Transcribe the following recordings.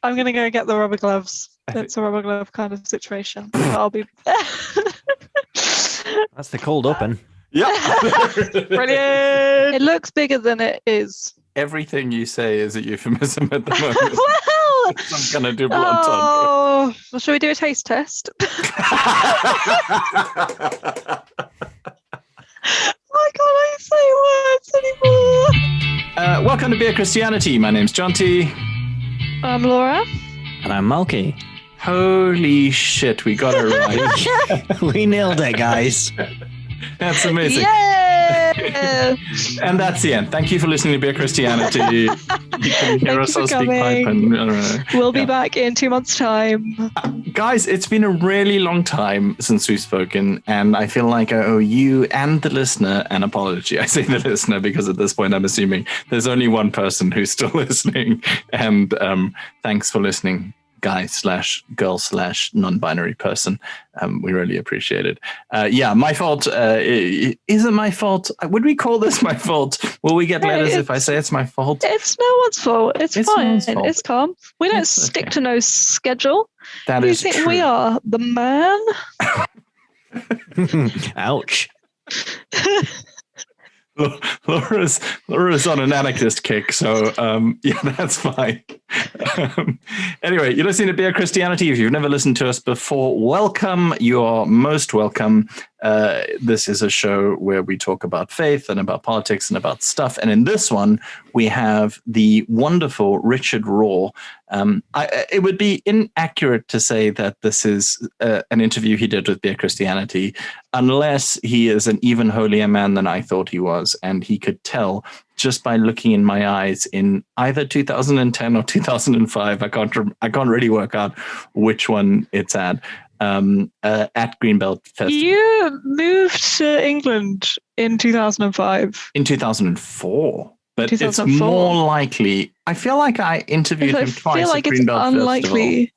I'm going to go get the rubber gloves. It's a rubber glove kind of situation. I'll be... That's the cold open. Yeah. Brilliant. It looks bigger than it is. Everything you say is a euphemism at the moment. Well, I'm going to do blunt well, shall we do a taste test? Why can't I say words anymore? Welcome to Beer Christianity. My name's Jonty. I'm Laura. And I'm Malky. Holy shit, we got it right. We nailed it, guys. That's amazing. Yeah! And that's the end. Thank you for listening to Beer Christianity. You can hear us all speak pipe. We'll be back in 2 months' time. Guys, it's been a really long time since we've spoken, and I feel like I owe you and the listener an apology. I say the listener because at this point I'm assuming there's only one person who's still listening. And thanks for listening, guy/girl/non-binary person. We really appreciate it. Yeah, my fault. Is it my fault? Would we call this my fault? Will we get letters if I say it's my fault? It's no one's fault. It's fine. Fault. It's calm. We don't stick to no schedule. That is true. You think we are the man? Ouch. Laura's on an anarchist kick, so yeah, that's fine. Anyway, you're listening to Beer Christianity. If you've never listened to us before, welcome. You are most welcome. This is a show where we talk about faith and about politics and about stuff. And in this one, we have the wonderful Richard Rohr. It would be inaccurate to say that this is an interview he did with Beer Christianity, unless he is an even holier man than I thought he was. And he could tell just by looking in my eyes in either 2010 or 2005. I can't really work out which one it's at Greenbelt Festival. You moved to England in 2005. In 2004. But 2004. It's more likely. I feel like I interviewed him twice at Greenbelt unlikely.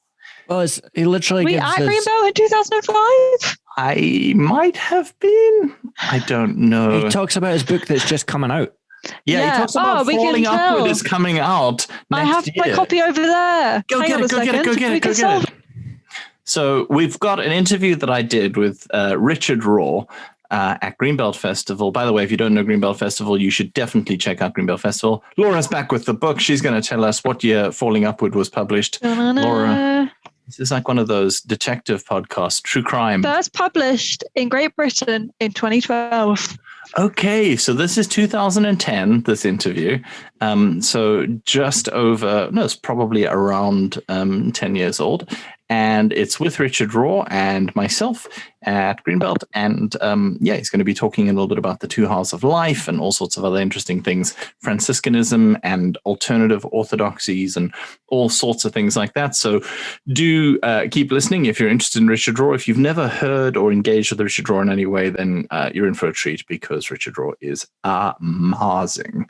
Festival. Well, he literally gives at Greenbelt in 2005? I might have been. I don't know. He talks about his book that's just coming out. Yeah, he talks about Falling Upward is coming out next I have year. my copy over there. Go get it. So we've got an interview that I did with Richard Rohr at Greenbelt Festival. By the way, if you don't know Greenbelt Festival, you should definitely check out Greenbelt Festival. Laura's back with the book. She's going to tell us what year Falling Upward was published. Da-na-na. Laura, this is like one of those detective podcasts, true crime. First published in Great Britain in 2012. Okay, so this is 2010, this interview. So just over, no, it's probably around 10 years old. And it's with Richard Rohr and myself at Greenbelt. And yeah, he's going to be talking a little bit about the two halves of life and all sorts of other interesting things, Franciscanism and alternative orthodoxies and all sorts of things like that. So do keep listening if you're interested in Richard Rohr. If you've never heard or engaged with Richard Rohr in any way, then you're in for a treat because Richard Rohr is amazing.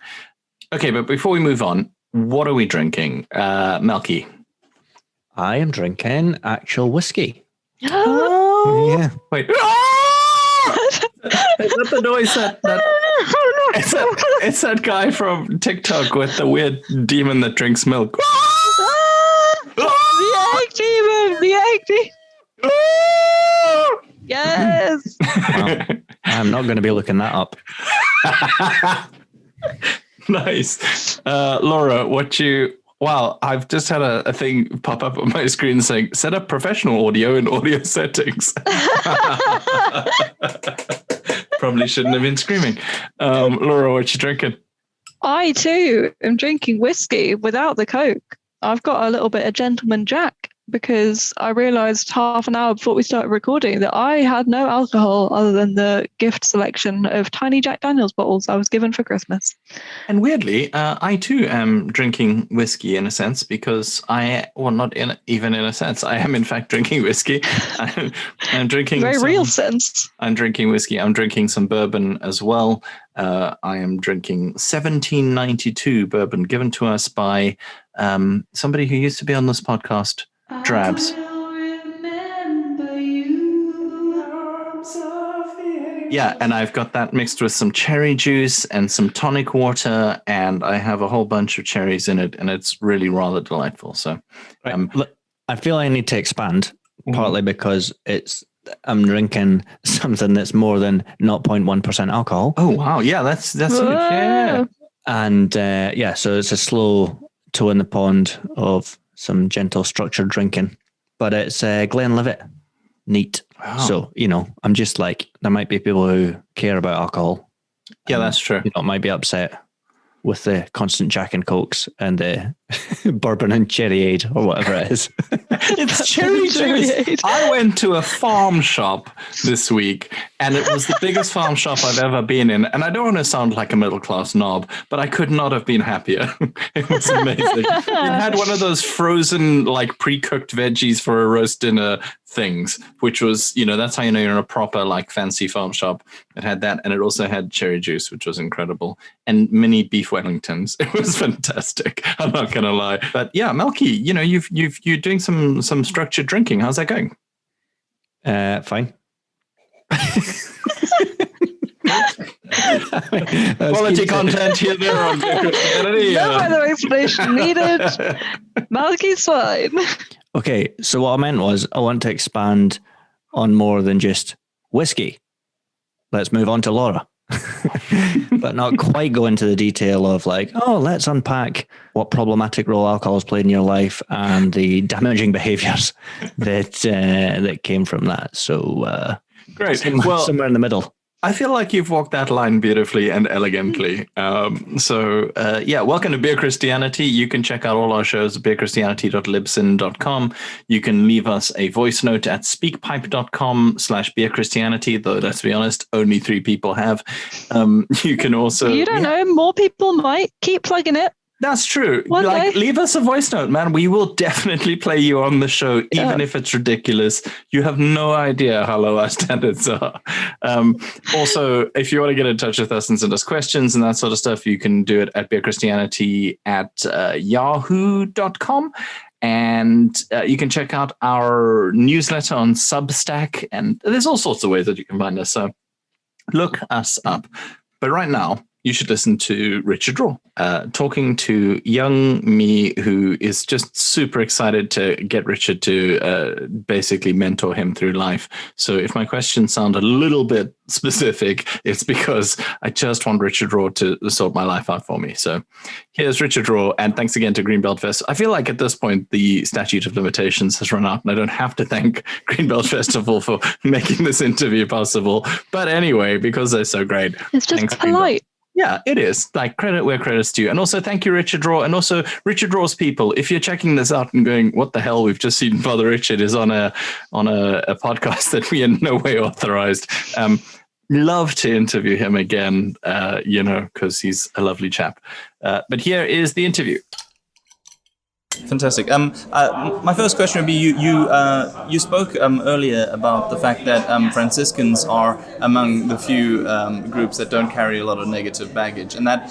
Okay, but before we move on, what are we drinking? Malky? I am drinking actual whiskey. Oh, yeah. Wait. Is that the noise that it's that guy from TikTok with the weird demon that drinks milk? The egg demon! The egg demon! Yes! Well, I'm not going to be looking that up. Nice. Laura, Wow, I've just had a thing pop up on my screen saying, set up professional audio in audio settings. Probably shouldn't have been screaming. Laura, what you drinking? I, too, am drinking whiskey without the Coke. I've got a little bit of Gentleman Jack because I realised half an hour before we started recording that I had no alcohol other than the gift selection of tiny Jack Daniels bottles I was given for Christmas. And weirdly, I too am drinking whiskey in a sense because not even in a sense. I am in fact drinking whiskey. I'm drinking real sense. I'm drinking whiskey. I'm drinking some bourbon as well. I am drinking 1792 bourbon given to us by somebody who used to be on this podcast. Drabs. Yeah, and I've got that mixed with some cherry juice and some tonic water, and I have a whole bunch of cherries in it, and it's really rather delightful. So, Look, I feel I need to expand, partly because I'm drinking something that's more than 0.1% alcohol. Oh wow, yeah, that's huge. Yeah, and so it's a slow toe in the pond of some gentle, structured drinking, but it's Glenlivet, neat. Wow. So I'm just like, there might be people who care about alcohol. Yeah, that's true. Might be upset with the constant Jack and Cokes and the bourbon and cherryade or whatever it is. It's cherry juice. I went to a farm shop this week, and it was the biggest farm shop I've ever been in. And I don't want to sound like a middle-class knob, but I could not have been happier. It was amazing. It had one of those frozen, like pre-cooked veggies for a roast dinner things, which was, that's how you're in a proper, like, fancy farm shop. It had that, and it also had cherry juice, which was incredible, and mini beef Wellingtons. It was fantastic. I'm not gonna lie. But yeah, Melky, you're doing some structured drinking. How's that going? Fine. Quality content here there on Christianity. No further explanation needed. Malky's fine. Okay, so what I meant was I want to expand on more than just whiskey. Let's move on to Laura. But not quite go into the detail of let's unpack what problematic role alcohol has played in your life and the damaging behaviors that came from that. So great. Somewhere in the middle. I feel like you've walked that line beautifully and elegantly. Welcome to Beer Christianity. You can check out all our shows at beerchristianity.libsyn.com. You can leave us a voice note at speakpipe.com/beerchristianity, though let's be honest, only 3 people have. You can also... You don't know, more people might. Keep plugging it. That's true. Leave us a voice note, man. We will definitely play you on the show, even if it's ridiculous. You have no idea how low our standards are. Also, if you want to get in touch with us and send us questions and that sort of stuff, you can do it at beerchristianity@yahoo.com. And you can check out our newsletter on Substack. And there's all sorts of ways that you can find us. So look us up. But right now, you should listen to Richard Rohr, talking to young me, who is just super excited to get Richard to basically mentor him through life. So if my questions sound a little bit specific, it's because I just want Richard Rohr to sort my life out for me. So here's Richard Rohr, and thanks again to Greenbelt Fest. I feel like at this point, the statute of limitations has run out, and I don't have to thank Greenbelt Festival for making this interview possible. But anyway, because they're so great. It's just polite. Yeah, it is. Like, credit where credit's due. And also thank you, Richard Rohr. And also Richard Rohr's people. If you're checking this out and going, what the hell, we've just seen Father Richard is on a podcast that we in no way authorized. Love to interview him again, because he's a lovely chap. But here is the interview. Fantastic. My first question would be, you spoke earlier about the fact that Franciscans are among the few groups that don't carry a lot of negative baggage, and that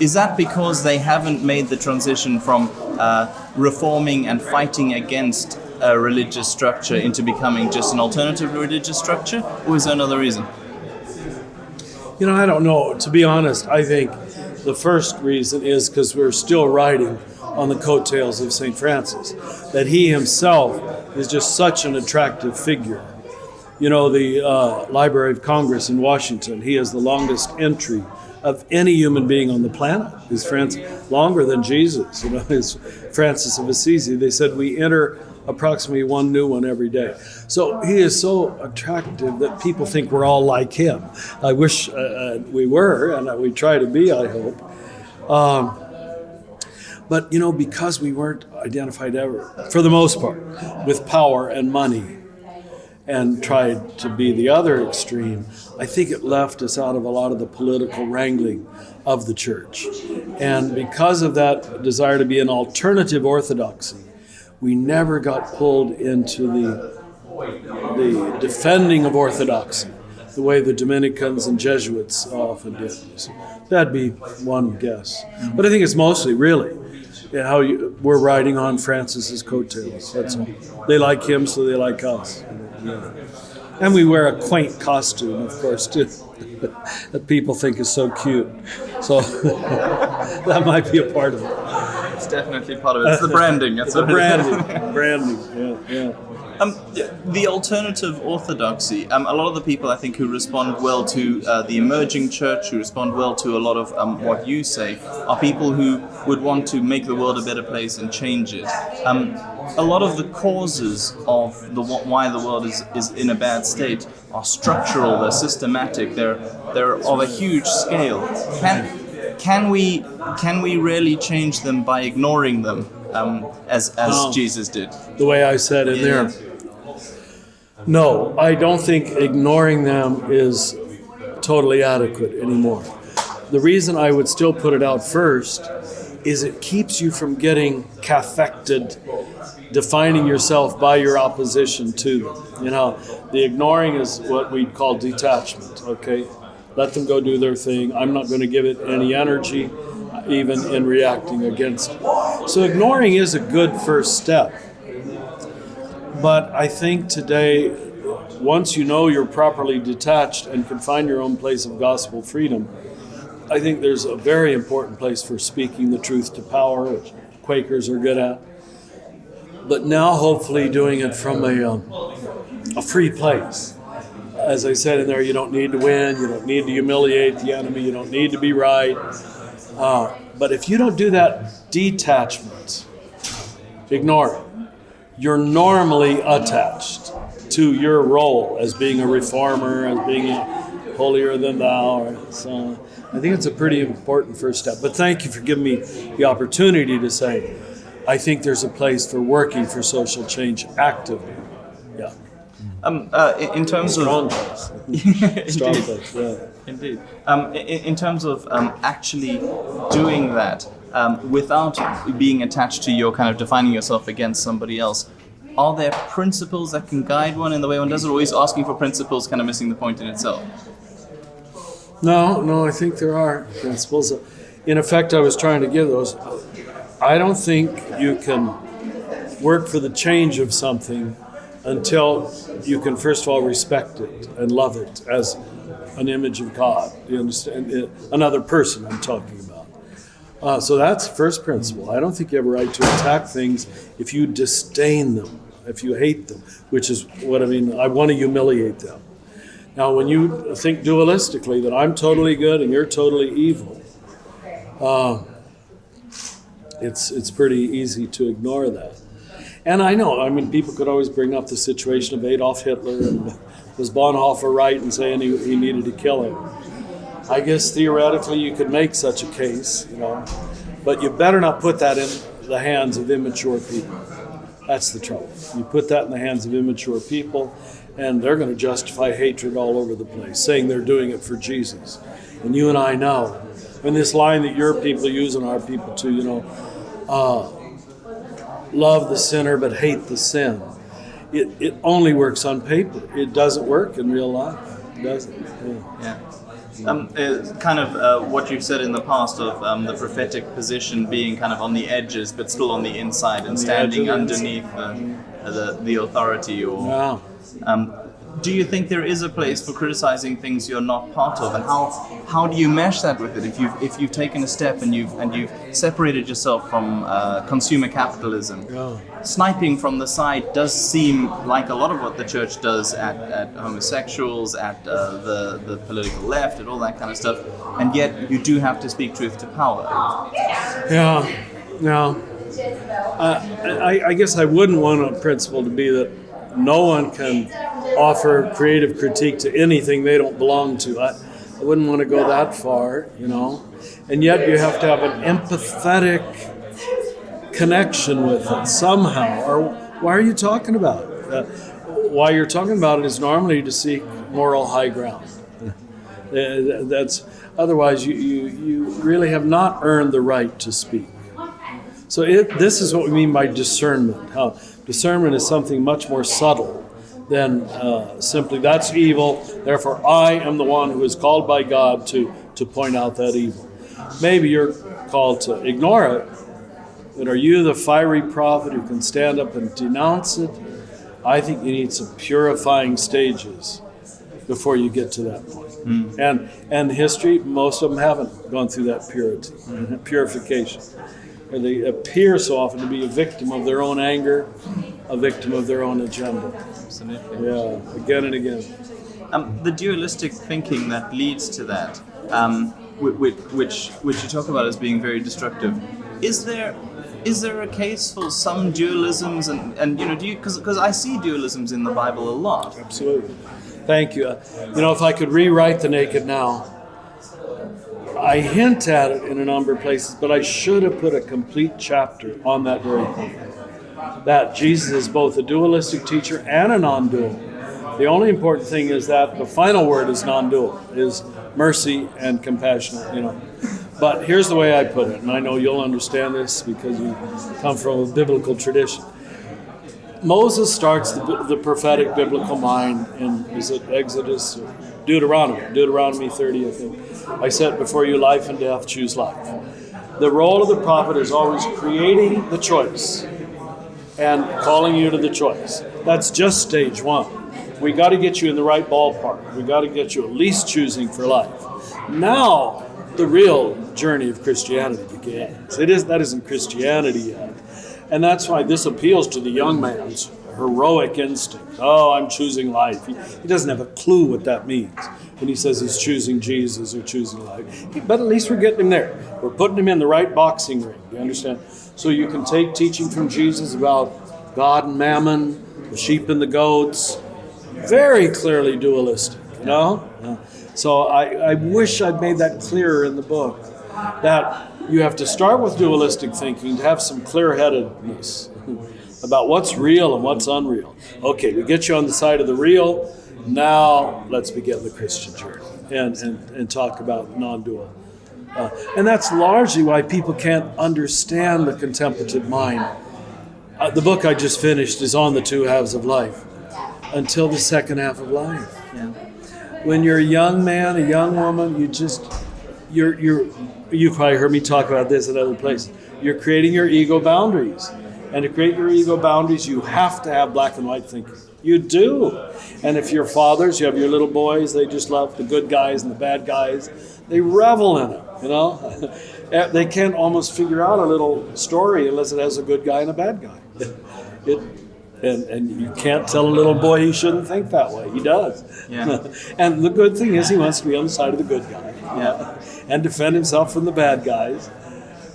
is that because they haven't made the transition from reforming and fighting against a religious structure into becoming just an alternative religious structure, or is there another reason? I don't know. To be honest, I think the first reason is because we're still riding on the coattails of St. Francis, that he himself is just such an attractive figure. The Library of Congress in Washington, he has the longest entry of any human being on the planet. His Francis, longer than Jesus, his Francis of Assisi. They said we enter approximately one new one every day. So he is so attractive that people think we're all like him. I wish we were, and we try to be, I hope. But, because we weren't identified ever, for the most part, with power and money, and tried to be the other extreme, I think it left us out of a lot of the political wrangling of the church. And because of that desire to be an alternative orthodoxy, we never got pulled into the defending of orthodoxy, the way the Dominicans and Jesuits often did. So that'd be one guess. But I think it's mostly, really, how we're riding on Francis's coattails. That's all. They like him, so they like us. Yeah. And we wear a quaint costume, of course, too, that people think is so cute. So that might be a part of it. It's definitely part of it. It's the branding. That's The what it is. branding, yeah. The alternative orthodoxy, a lot of the people I think who respond well to the emerging church, who respond well to a lot of what you say, are people who would want to make the world a better place and change it. A lot of the causes of why the world is in a bad state are structural, they're systematic, they're of a huge scale. Can we really change them by ignoring them, as Jesus did? The way I said in there. No, I don't think ignoring them is totally adequate anymore. The reason I would still put it out first is it keeps you from getting cathected, defining yourself by your opposition to them. You know, the ignoring is what we call detachment, okay? Let them go do their thing. I'm not going to give it any energy, even in reacting against it. So ignoring is a good first step. But I think today, once you know you're properly detached and can find your own place of gospel freedom, I think there's a very important place for speaking the truth to power, which Quakers are good at. But now hopefully doing it from a free place. As I said in there, you don't need to win, you don't need to humiliate the enemy, you don't need to be right. But if you don't do that detachment, ignore it, you're normally attached to your role as being a reformer, as being holier than thou. So I think it's a pretty important first step. But thank you for giving me the opportunity to say, I think there's a place for working for social change actively. Yeah. In terms Strong of place. Strong place, yeah. Indeed. In terms of actually doing that without being attached to your kind of defining yourself against somebody else, are there principles that can guide one in the way one does it? Always asking for principles, kind of missing the point in itself. No, I think there are principles. In effect, I was trying to give those. I don't think you can work for the change of something until you can first of all respect it and love it as an image of God. You understand? Another person I'm talking about. So that's the first principle. I don't think you have a right to attack things if you disdain them, if you hate them, which is what I mean. I want to humiliate them. Now, when you think dualistically that I'm totally good and you're totally evil, it's pretty easy to ignore that. And I know, I mean, people could always bring up the situation of Adolf Hitler and was Bonhoeffer right in saying he needed to kill him. I guess theoretically you could make such a case, you know, but you better not put that in the hands of immature people. That's the trouble. You put that in the hands of immature people, and they're going to justify hatred all over the place, saying they're doing it for Jesus. And you and I know. And this line that your people use and our people too, you know, love the sinner but hate the sin. It only works on paper. It doesn't work in real life. It doesn't. Yeah. Kind of what you've said in the past of the prophetic position being kind of on the edges but still on the inside and standing underneath the authority. Or do you think there is a place for criticizing things you're not part of, and how do you mesh that with it? If you've taken a step and you've separated yourself from consumer capitalism, sniping from the side does seem like a lot of what the church does at homosexuals, at the political left, and all that kind of stuff, and yet you do have to speak truth to power. I guess I wouldn't want a principle to be that no one can offer creative critique to anything they don't belong to. I wouldn't want to go that far, you know. And yet you have to have an empathetic connection with it somehow. Or why are you talking about it? Why you're talking about it is normally to seek moral high ground. That's otherwise you really have not earned the right to speak. So this is what we mean by discernment. How discernment is something much more subtle than simply that's evil, therefore I am the one who is called by God to point out that evil. Maybe you're called to ignore it, but are you the fiery prophet who can stand up and denounce it? I think you need some purifying stages before you get to that point. And history, most of them haven't gone through that purification. Where they appear so often to be a victim of their own anger, a victim of their own agenda. Absolutely. Yeah, again and again. The dualistic thinking that leads to that, which you talk about as being very destructive, is there a case for some dualisms and because I see dualisms in the Bible a lot. Absolutely. Thank you. If I could rewrite the Naked Now, I hint at it in a number of places, but I should have put a complete chapter on that very point. That Jesus is both a dualistic teacher and a non-dual. The only important thing is that the final word is non-dual, is mercy and compassion. But here's the way I put it, and I know you'll understand this because you come from a biblical tradition. Moses starts the prophetic biblical mind in, is it Exodus or Deuteronomy 30, I think. I set before you life and death, choose life. The role of the prophet is always creating the choice and calling you to the choice. That's just stage one. We got to get you in the right ballpark. We got to get you at least choosing for life. Now, the real journey of Christianity begins. That isn't Christianity yet. And that's why this appeals to the young man's heroic instinct. Oh, I'm choosing life. He doesn't have a clue what that means when he says he's choosing Jesus or choosing life. But at least we're getting him there. We're putting him in the right boxing ring. You understand? So you can take teaching from Jesus about God and mammon, the sheep and the goats, very clearly dualistic, So I wish I'd made that clearer in the book, that you have to start with dualistic thinking to have some clear-headedness about what's real and what's unreal. Okay, we get you on the side of the real. Now let's begin the Christian journey and talk about non-dual. And that's largely why people can't understand the contemplative mind. The book I just finished is on the two halves of life until the second half of life. Yeah. When you're a young man, a young woman, you've probably heard me talk about this in other places. You're creating your ego boundaries. And to create your ego boundaries, you have to have black and white thinking. You do. And if you're fathers, you have your little boys, they just love the good guys and the bad guys. They revel in it, They can't almost figure out a little story unless it has a good guy and a bad guy. And you can't tell a little boy he shouldn't think that way. He does. Yeah. And the good thing is he wants to be on the side of the good guy. Yeah. And defend himself from the bad guys.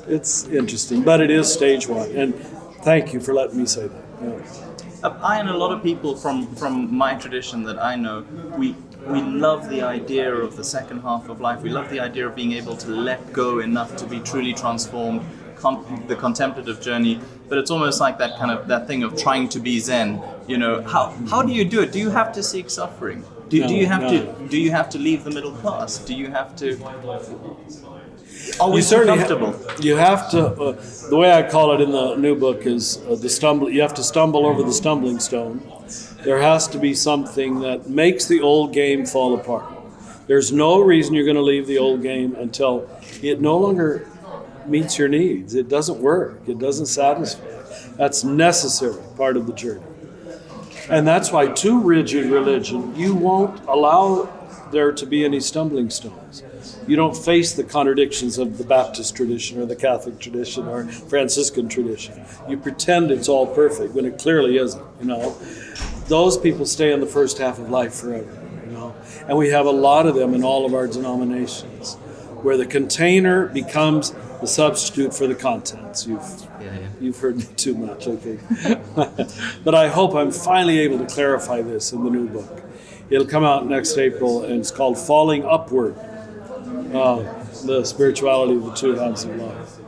It's interesting, but it is stage one. And thank you for letting me say that. Yeah. I and a lot of people from my tradition that I know, we love the idea of the second half of life. We love the idea of being able to let go enough to be truly transformed, the contemplative journey. But it's almost like that thing of trying to be Zen. How do you do it? Do you have to seek suffering? Do you have to leave the middle class? Do you have to? Are we so comfortable? You have to. The way I call it in the new book is you have to stumble over the stumbling stone. There has to be something that makes the old game fall apart. There's no reason you're going to leave the old game until it no longer meets your needs. It doesn't work. It doesn't satisfy. That's necessary part of the journey. And that's why too rigid religion, you won't allow there to be any stumbling stones. You don't face the contradictions of the Baptist tradition or the Catholic tradition or Franciscan tradition. You pretend it's all perfect when it clearly isn't, Those people stay in the first half of life forever, And we have a lot of them in all of our denominations, where the container becomes the substitute for the contents. You've heard me too much, I think. But I hope I'm finally able to clarify this in the new book. It'll come out next April, and it's called Falling Upward, the spirituality of the two halves of life.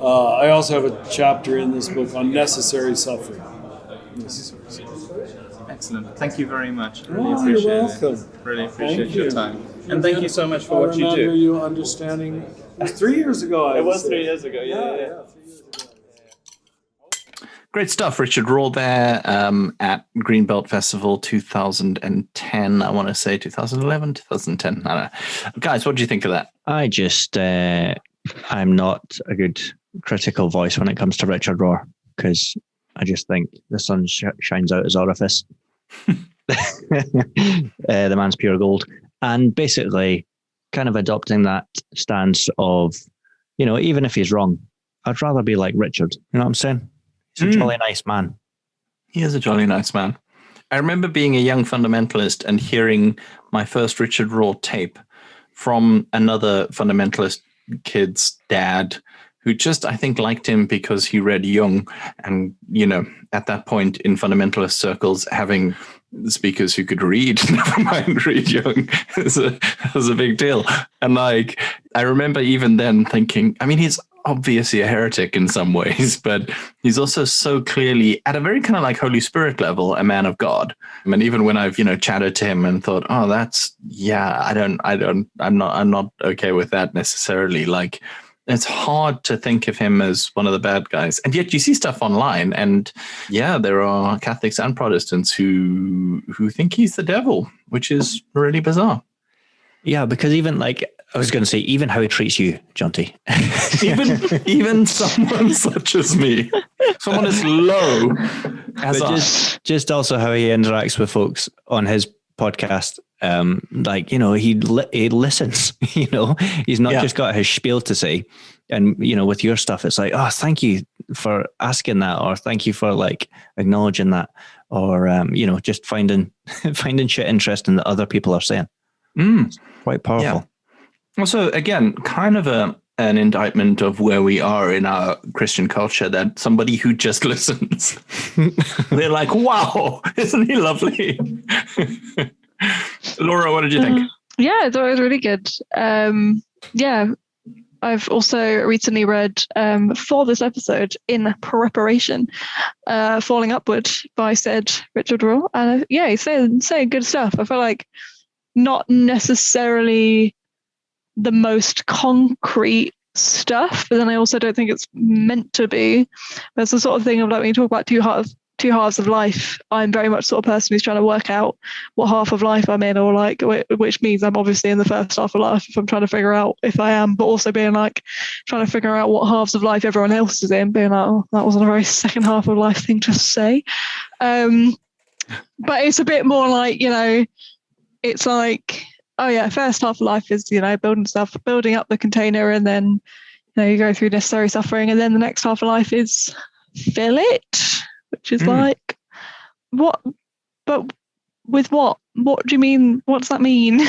I also have a chapter in this book on necessary suffering. Excellent. Thank you very much. Really appreciate you're welcome. it. Really appreciate your time. And thank you so much for what you do. I remember you understanding. It was 3 years ago. It was 3 years ago. Yeah. Great stuff, Richard Rohr there at Greenbelt Festival 2010. I want to say 2011, 2010. I don't know. Guys, what do you think of that? I'm not a good critical voice when it comes to Richard Rohr, because I just think the sun shines out his orifice. The man's pure gold. And basically kind of adopting that stance of, even if he's wrong, I'd rather be like Richard. You know what I'm saying? He's a jolly nice man. He is a jolly nice man. I remember being a young fundamentalist and hearing my first Richard Rohr tape from another fundamentalist kid's dad who just, I think, liked him because he read Jung. And, at that point in fundamentalist circles, having speakers who could read, never mind read Jung, was a big deal. And I remember even then thinking, he's obviously a heretic in some ways, but he's also so clearly at a very kind of like Holy Spirit level, a man of God. And even when I've, chatted to him and thought, oh, I'm not okay with that necessarily. Like, it's hard to think of him as one of the bad guys. And yet you see stuff online and there are Catholics and Protestants who think he's the devil, which is really bizarre. Yeah, because even I was going to say, even how he treats you, Jonty. even someone such as me, someone as low as just also how he interacts with folks on his podcast. He listens. He's not just got his spiel to say. And with your stuff, it's like, oh, thank you for asking that, or thank you for acknowledging that, or just finding shit interesting that other people are saying. It's quite powerful. Yeah. Also, again, kind of an indictment of where we are in our Christian culture, that somebody who just listens, they're like, wow, isn't he lovely? Laura, what did you think? Yeah, I thought it was really good. I've also recently read for this episode in preparation, Falling Upward by said Richard Rohr. And he's saying good stuff. I feel like not necessarily the most concrete stuff, but then I also don't think it's meant to be. There's the sort of thing of when you talk about two halves of life, I'm very much sort of person who's trying to work out what half of life I'm in, or which means I'm obviously in the first half of life if I'm trying to figure out if I am, but also being trying to figure out what halves of life everyone else is in, being like, oh, that wasn't a very second half of life thing to say. But it's a bit more it's like, oh yeah, first half of life is, building up the container, and then, you go through necessary suffering. And then the next half of life is fill it, which is what, but with what? What do you mean? What does that mean?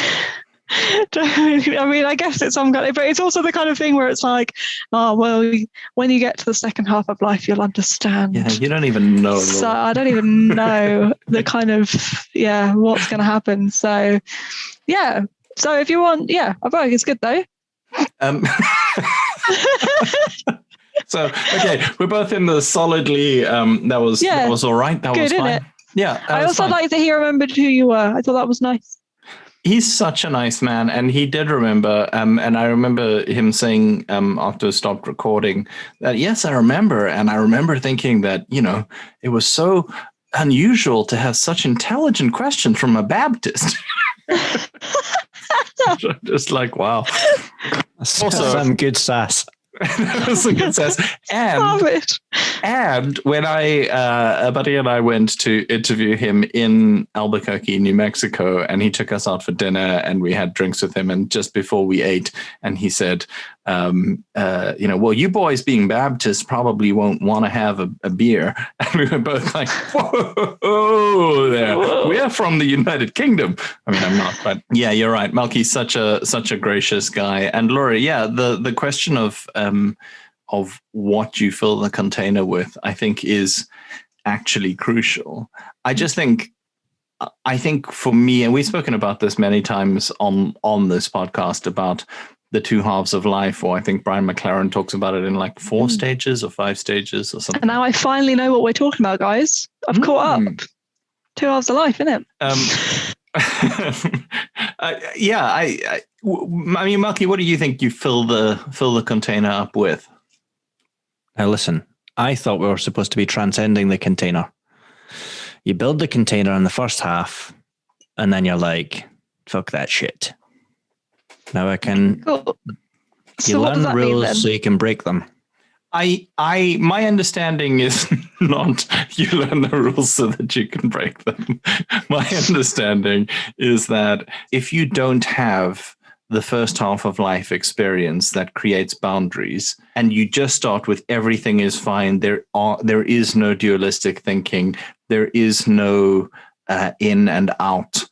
I guess it's some kind of, but it's also the kind of thing where it's like, oh, well, when you get to the second half of life, you'll understand. Yeah, you don't even know. So I don't even know the kind of, what's going to happen. So, So if you want, I feel like it's good though. So, okay, we're both in the solidly, that was all right. That good, was fine. It? Yeah. I also like that he remembered who you were. I thought that was nice. He's such a nice man, and he did remember. And I remember him saying after we stopped recording that, yes, I remember. And I remember thinking that, it was so unusual to have such intelligent questions from a Baptist. Just like, wow. Also, some good sass. That's a good sense. And when a buddy and I went to interview him in Albuquerque, New Mexico, and he took us out for dinner and we had drinks with him. And just before we ate, and he said, well, you boys being Baptists probably won't want to have a beer. And we were both like, whoa there. Whoa. We're from the United Kingdom. I'm not, but yeah, you're right. Malky's such a gracious guy. And Laura, the question of what you fill the container with, I think is actually crucial. I think for me, and we've spoken about this many times on this podcast about the two halves of life, or I think Brian McLaren talks about it in 4 stages or 5 stages or something. And now I finally know what we're talking about, guys. I've caught up. Two halves of life, isn't it? Malky, what do you think you fill the container up with? Now listen, I thought we were supposed to be transcending the container. You build the container in the first half, and then you're like, fuck that shit. Now I can... Cool. You learn rules so you can break them. My understanding is not you learn the rules so that you can break them. My understanding is that if you don't have the first half of life experience that creates boundaries, and you just start with everything is fine, there is no dualistic thinking, there is no in and out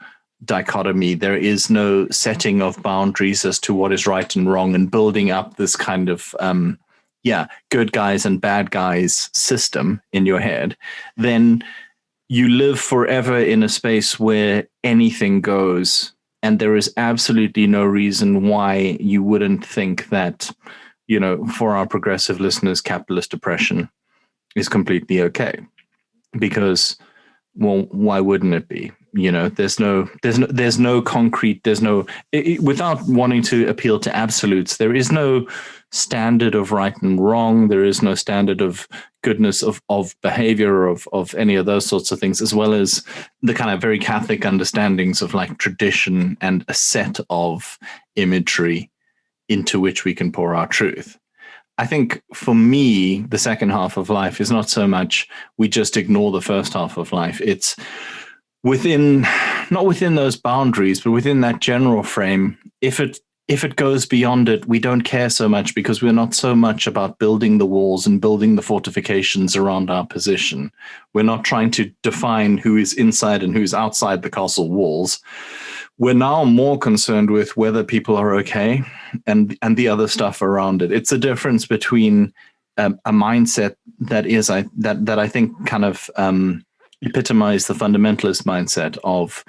dichotomy, there is no setting of boundaries as to what is right and wrong, and building up this kind of good guys and bad guys system in your head, then you live forever in a space where anything goes. And there is absolutely no reason why you wouldn't think that, for our progressive listeners, capitalist depression is completely okay. Because, well, why wouldn't it be? There's no concrete, without wanting to appeal to absolutes, there is no standard of right and wrong. There is no standard of goodness of behavior, of any of those sorts of things, as well as the kind of very Catholic understandings of like tradition and a set of imagery into which we can pour our truth. I think for me, the second half of life is not so much we just ignore the first half of life. It's not within those boundaries, but within that general frame. If it goes beyond it, we don't care so much because we're not so much about building the walls and building the fortifications around our position. We're not trying to define who is inside and who's outside the castle walls. We're now more concerned with whether people are okay and the other stuff around it. It's a difference between a mindset that I think kind of epitomize the fundamentalist mindset of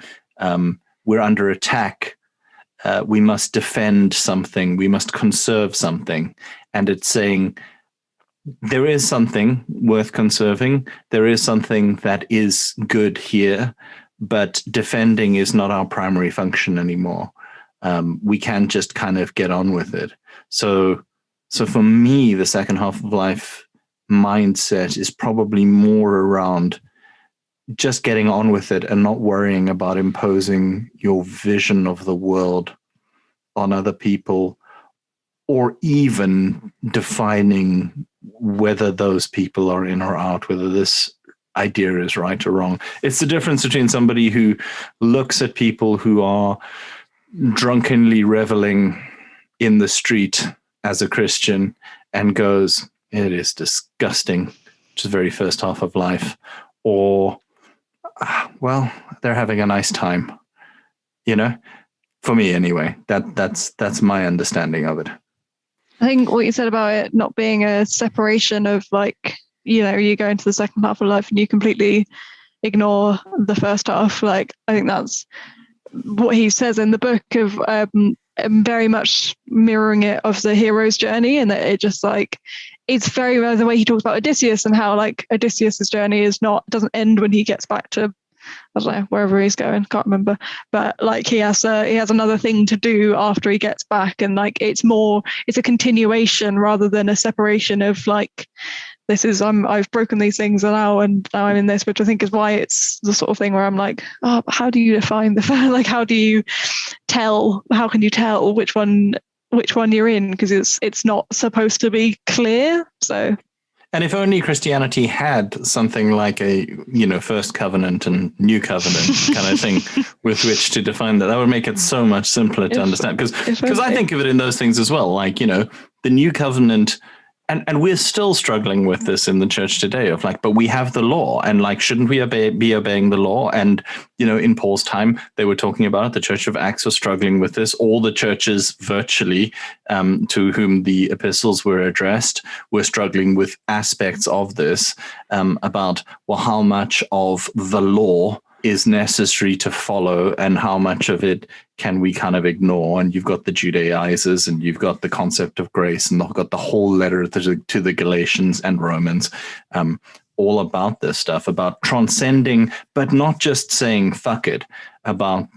we're under attack. We must defend something. We must conserve something. And it's saying there is something worth conserving. There is something that is good here, but defending is not our primary function anymore. We can just kind of get on with it. So for me, the second half of life mindset is probably more around just getting on with it and not worrying about imposing your vision of the world on other people, or even defining whether those people are in or out, whether this idea is right or wrong. It's the difference between somebody who looks at people who are drunkenly reveling in the street as a Christian and goes, it is disgusting, which is the very first half of life, or well, they're having a nice time, for me anyway. That's my understanding of it. I think what you said about it not being a separation of like, you go into the second half of life and you completely ignore the first half. Like, I think that's what he says in the book of very much mirroring it of the hero's journey, and that it just like, it's very well the way he talks about Odysseus and how like Odysseus's journey doesn't end when he gets back to, I don't know, wherever he's going, can't remember, but like he has another thing to do after he gets back, and like it's a continuation rather than a separation of like, I've broken these things and now I'm in this, which I think is why it's the sort of thing where I'm like, oh, how do you define like how can you tell which one you're in, because it's not supposed to be clear. So, and if only Christianity had something like a first covenant and new covenant kind of thing with which to define that would make it so much simpler to understand, because I think of it in those things as well, like the new covenant. And we're still struggling with this in the church today of like, but we have the law, and like, shouldn't we be obeying the law? And, in Paul's time, they were talking about it. The Church of Acts was struggling with this. All the churches virtually to whom the epistles were addressed were struggling with aspects of this about, well, how much of the law is necessary to follow and how much of it can we kind of ignore. And you've got the Judaizers and you've got the concept of grace, and they've got the whole letter to the Galatians and Romans, all about this stuff, about transcending, but not just saying fuck it about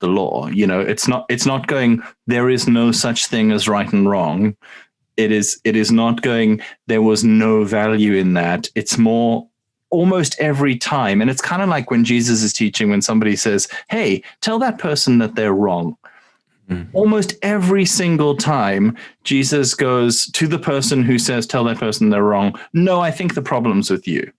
the law. It's not going, there is no such thing as right and wrong. It is not going, there was no value in that. It's more, almost every time. And it's kind of like when Jesus is teaching, when somebody says, hey, tell that person that they're wrong. Almost every single time, Jesus goes to the person who says, tell that person they're wrong. No, I think the problem's with you.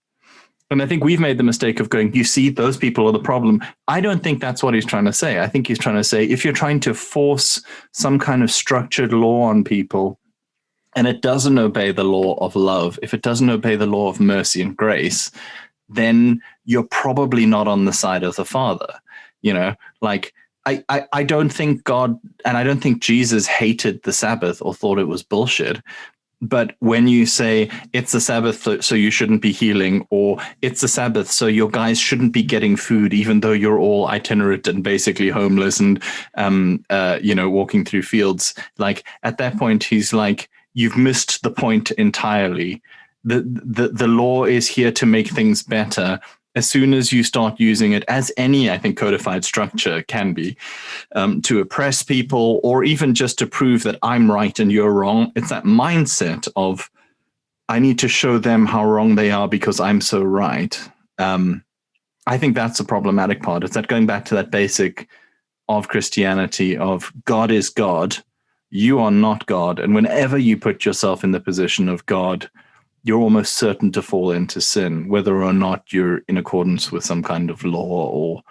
And I think we've made the mistake of going, you see, those people are the problem. I don't think that's what he's trying to say. I think he's trying to say, if you're trying to force some kind of structured law on people, and it doesn't obey the law of love, if it doesn't obey the law of mercy and grace, then you're probably not on the side of the Father. You know, like, I don't think God, and I don't think Jesus hated the Sabbath or thought it was bullshit. But when you say it's the Sabbath, so you shouldn't be healing, or it's the Sabbath, so your guys shouldn't be getting food, even though you're all itinerant and basically homeless and, walking through fields, like at that point, he's like, you've missed the point entirely. The law is here to make things better. As soon as you start using it, as any, I think, codified structure can be, to oppress people, or even just to prove that I'm right and you're wrong, it's that mindset of, I need to show them how wrong they are because I'm so right. I think that's the problematic part. It's that going back to that basic of Christianity of God is God, you are not God. And whenever you put yourself in the position of God, you're almost certain to fall into sin, whether or not you're in accordance with some kind of law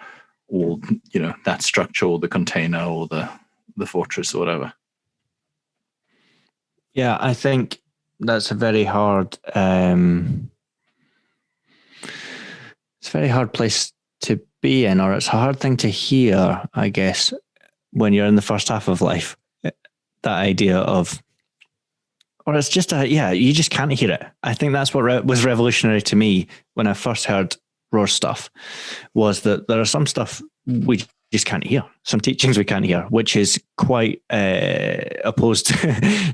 or that structure or the container or the fortress or whatever. Yeah, I think that's a very hard it's a very hard place to be in, or it's a hard thing to hear, I guess, when you're in the first half of life. That idea of, or it's just you just can't hear it. I think that's what was revolutionary to me when I first heard Rohr's stuff, was that there are some stuff we just can't hear, some teachings we can't hear, which is quite opposed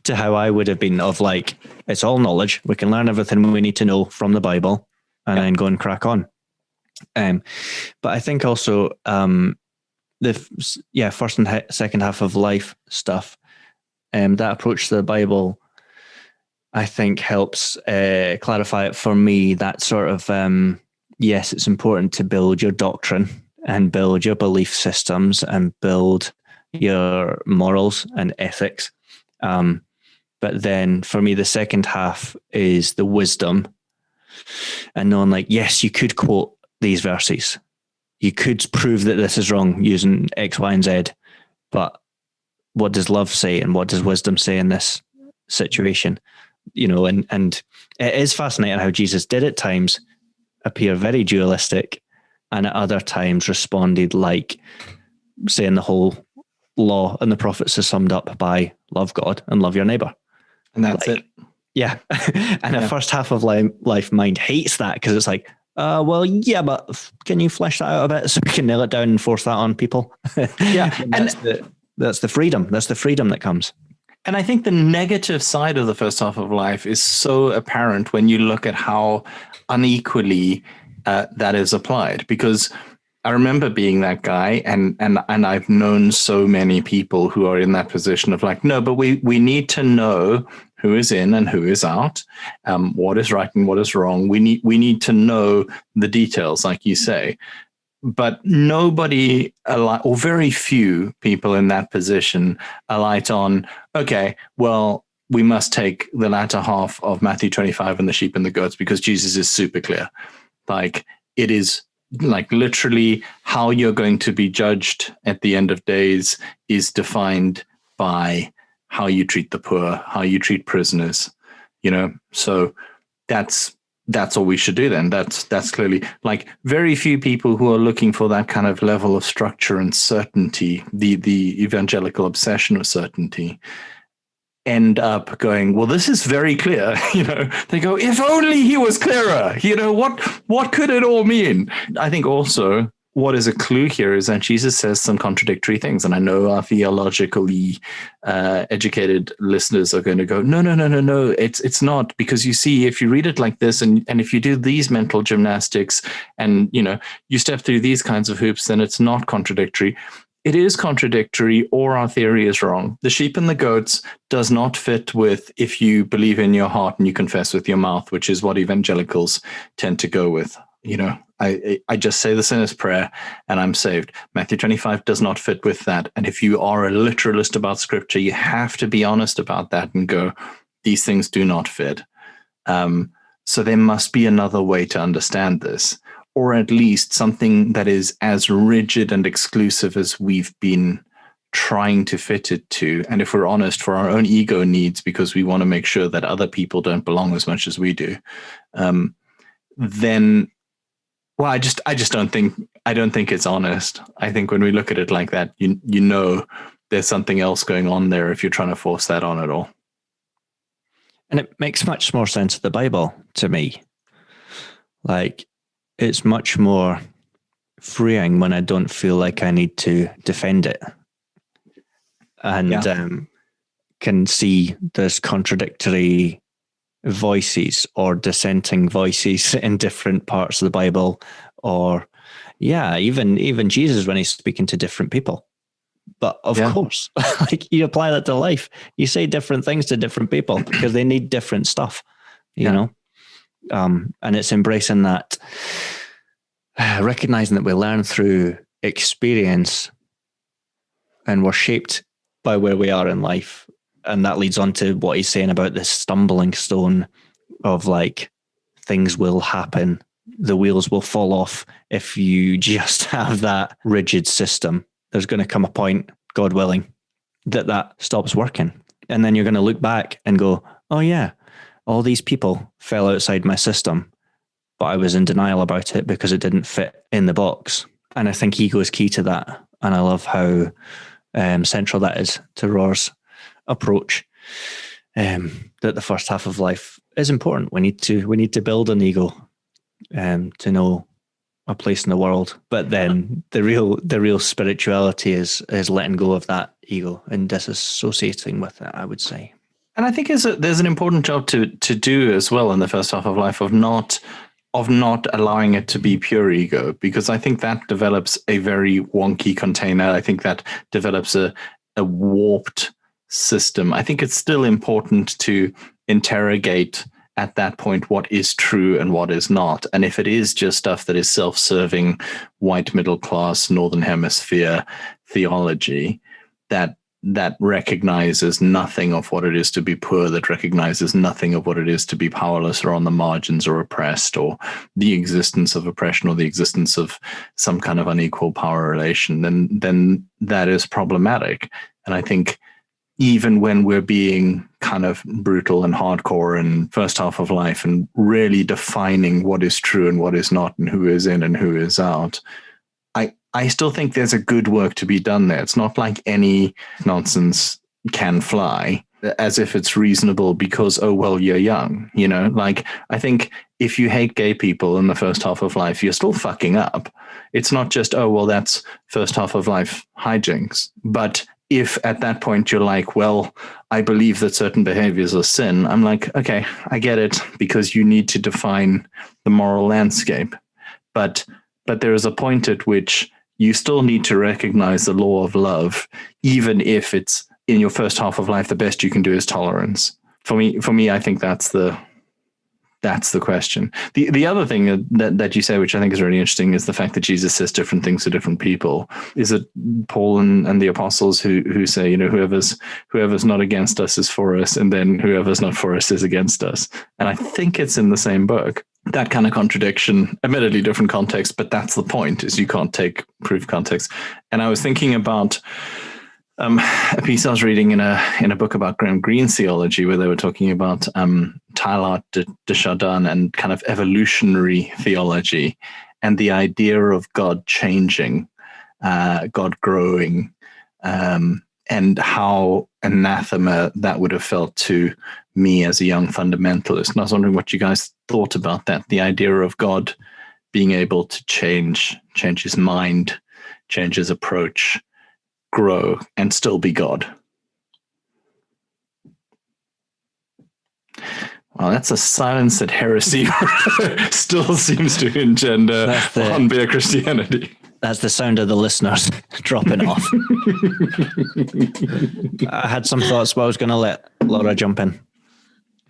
to how I would have been, of like, it's all knowledge. We can learn everything we need to know from the Bible and then go and crack on. But I think also the first and second half of life stuff, that approach to the Bible, I think helps clarify it for me. That sort of, yes, it's important to build your doctrine and build your belief systems and build your morals and ethics. But then for me, the second half is the wisdom and knowing, like, yes, you could quote these verses. You could prove that this is wrong using X, Y, and Z. But what does love say and what does wisdom say in this situation? And it is fascinating how Jesus did at times appear very dualistic and at other times responded like saying the whole law and the prophets is summed up by love God and love your neighbor. And that's it. Yeah. And the first half of life mind hates that, because it's like, but can you flesh that out a bit so we can nail it down and force that on people? Yeah. That's the freedom. That's the freedom that comes. And I think the negative side of the first half of life is so apparent when you look at how unequally that is applied. Because I remember being that guy, and I've known so many people who are in that position of like, no, but we need to know who is in and who is out, what is right and what is wrong. We need to know the details, like you say. But nobody, or very few people in that position, alight on, okay, well, we must take the latter half of Matthew 25 and the sheep and the goats, because Jesus is super clear. Like, it is like literally how you're going to be judged at the end of days is defined by how you treat the poor, how you treat prisoners, so that's all we should do then. That's clearly, like, very few people who are looking for that kind of level of structure and certainty, the evangelical obsession of certainty, end up going, well, this is very clear. They go, if only he was clearer, what could it all mean? I think also what is a clue here is that Jesus says some contradictory things. And I know our theologically educated listeners are going to go, no, it's not. Because you see, if you read it like this, and if you do these mental gymnastics and, you step through these kinds of hoops, then it's not contradictory. It is contradictory, or our theory is wrong. The sheep and the goats does not fit with if you believe in your heart and you confess with your mouth, which is what evangelicals tend to go with. I just say the sinner's prayer and I'm saved. Matthew 25 does not fit with that. And if you are a literalist about scripture, you have to be honest about that and go, these things do not fit. So there must be another way to understand this, or at least something that is as rigid and exclusive as we've been trying to fit it to. And if we're honest, for our own ego needs, because we want to make sure that other people don't belong as much as we do, then, well, I don't think it's honest. I think when we look at it like that, you know there's something else going on there if you're trying to force that on at all. And it makes much more sense of the Bible to me. Like, it's much more freeing when I don't feel like I need to defend it. And can see there's contradictory voices or dissenting voices in different parts of the Bible, or even Jesus when he's speaking to different people. But of course, like, you apply that to life. You say different things to different people because they need different stuff, you know? And it's embracing that, recognizing that we learn through experience and we're shaped by where we are in life. And that leads on to what he's saying about this stumbling stone of, like, things will happen. The wheels will fall off if you just have that rigid system. There's going to come a point, God willing, that stops working. And then you're going to look back and go, oh yeah, all these people fell outside my system, but I was in denial about it because it didn't fit in the box. And I think ego is key to that. And I love how central that is to Rohr's approach, that the first half of life is important. We need to build an ego to know a place in the world, but then the real spirituality is letting go of that ego and disassociating with it, I would say. And I think there's an important job to do as well in the first half of life of not allowing it to be pure ego, because I think that develops a very wonky container. I think that develops a warped system. I think it's still important to interrogate at that point what is true and what is not. And if it is just stuff that is self-serving, white middle class, Northern Hemisphere theology that recognizes nothing of what it is to be poor, that recognizes nothing of what it is to be powerless or on the margins or oppressed, or the existence of oppression or the existence of some kind of unequal power relation, then that is problematic. And I think even when we're being kind of brutal and hardcore in first half of life and really defining what is true and what is not and who is in and who is out, I still think there's a good work to be done there. It's not like any nonsense can fly as if it's reasonable because, oh, well, you're young, you know? Like, I think if you hate gay people in the first half of life, you're still fucking up. It's not just, oh, well, that's first half of life hijinks. But if at that point you're like, well, I believe that certain behaviors are sin, I'm like, okay, I get it, because you need to define the moral landscape. But there is a point at which you still need to recognize the law of love, even if it's in your first half of life, the best you can do is tolerance. For me, I think that's the question. The other thing that you say, which I think is really interesting, is the fact that Jesus says different things to different people. Is it Paul and the apostles who say, you know, whoever's not against us is for us, and then whoever's not for us is against us? And I think it's in the same book. That kind of contradiction, admittedly different context, but that's the point, is you can't prove context. And I was thinking about a piece I was reading in a book about Graham Greene's theology, where they were talking about Teilhard de Chardin and kind of evolutionary theology, and the idea of God changing, God growing, and how anathema that would have felt to me as a young fundamentalist. And I was wondering what you guys thought about that, the idea of God being able to change his mind, change his approach, grow, and still be God. Well, that's a silence that heresy still seems to engender on bare Christianity. That's the sound of the listeners dropping off. I had some thoughts, but I was going to let Laura jump in.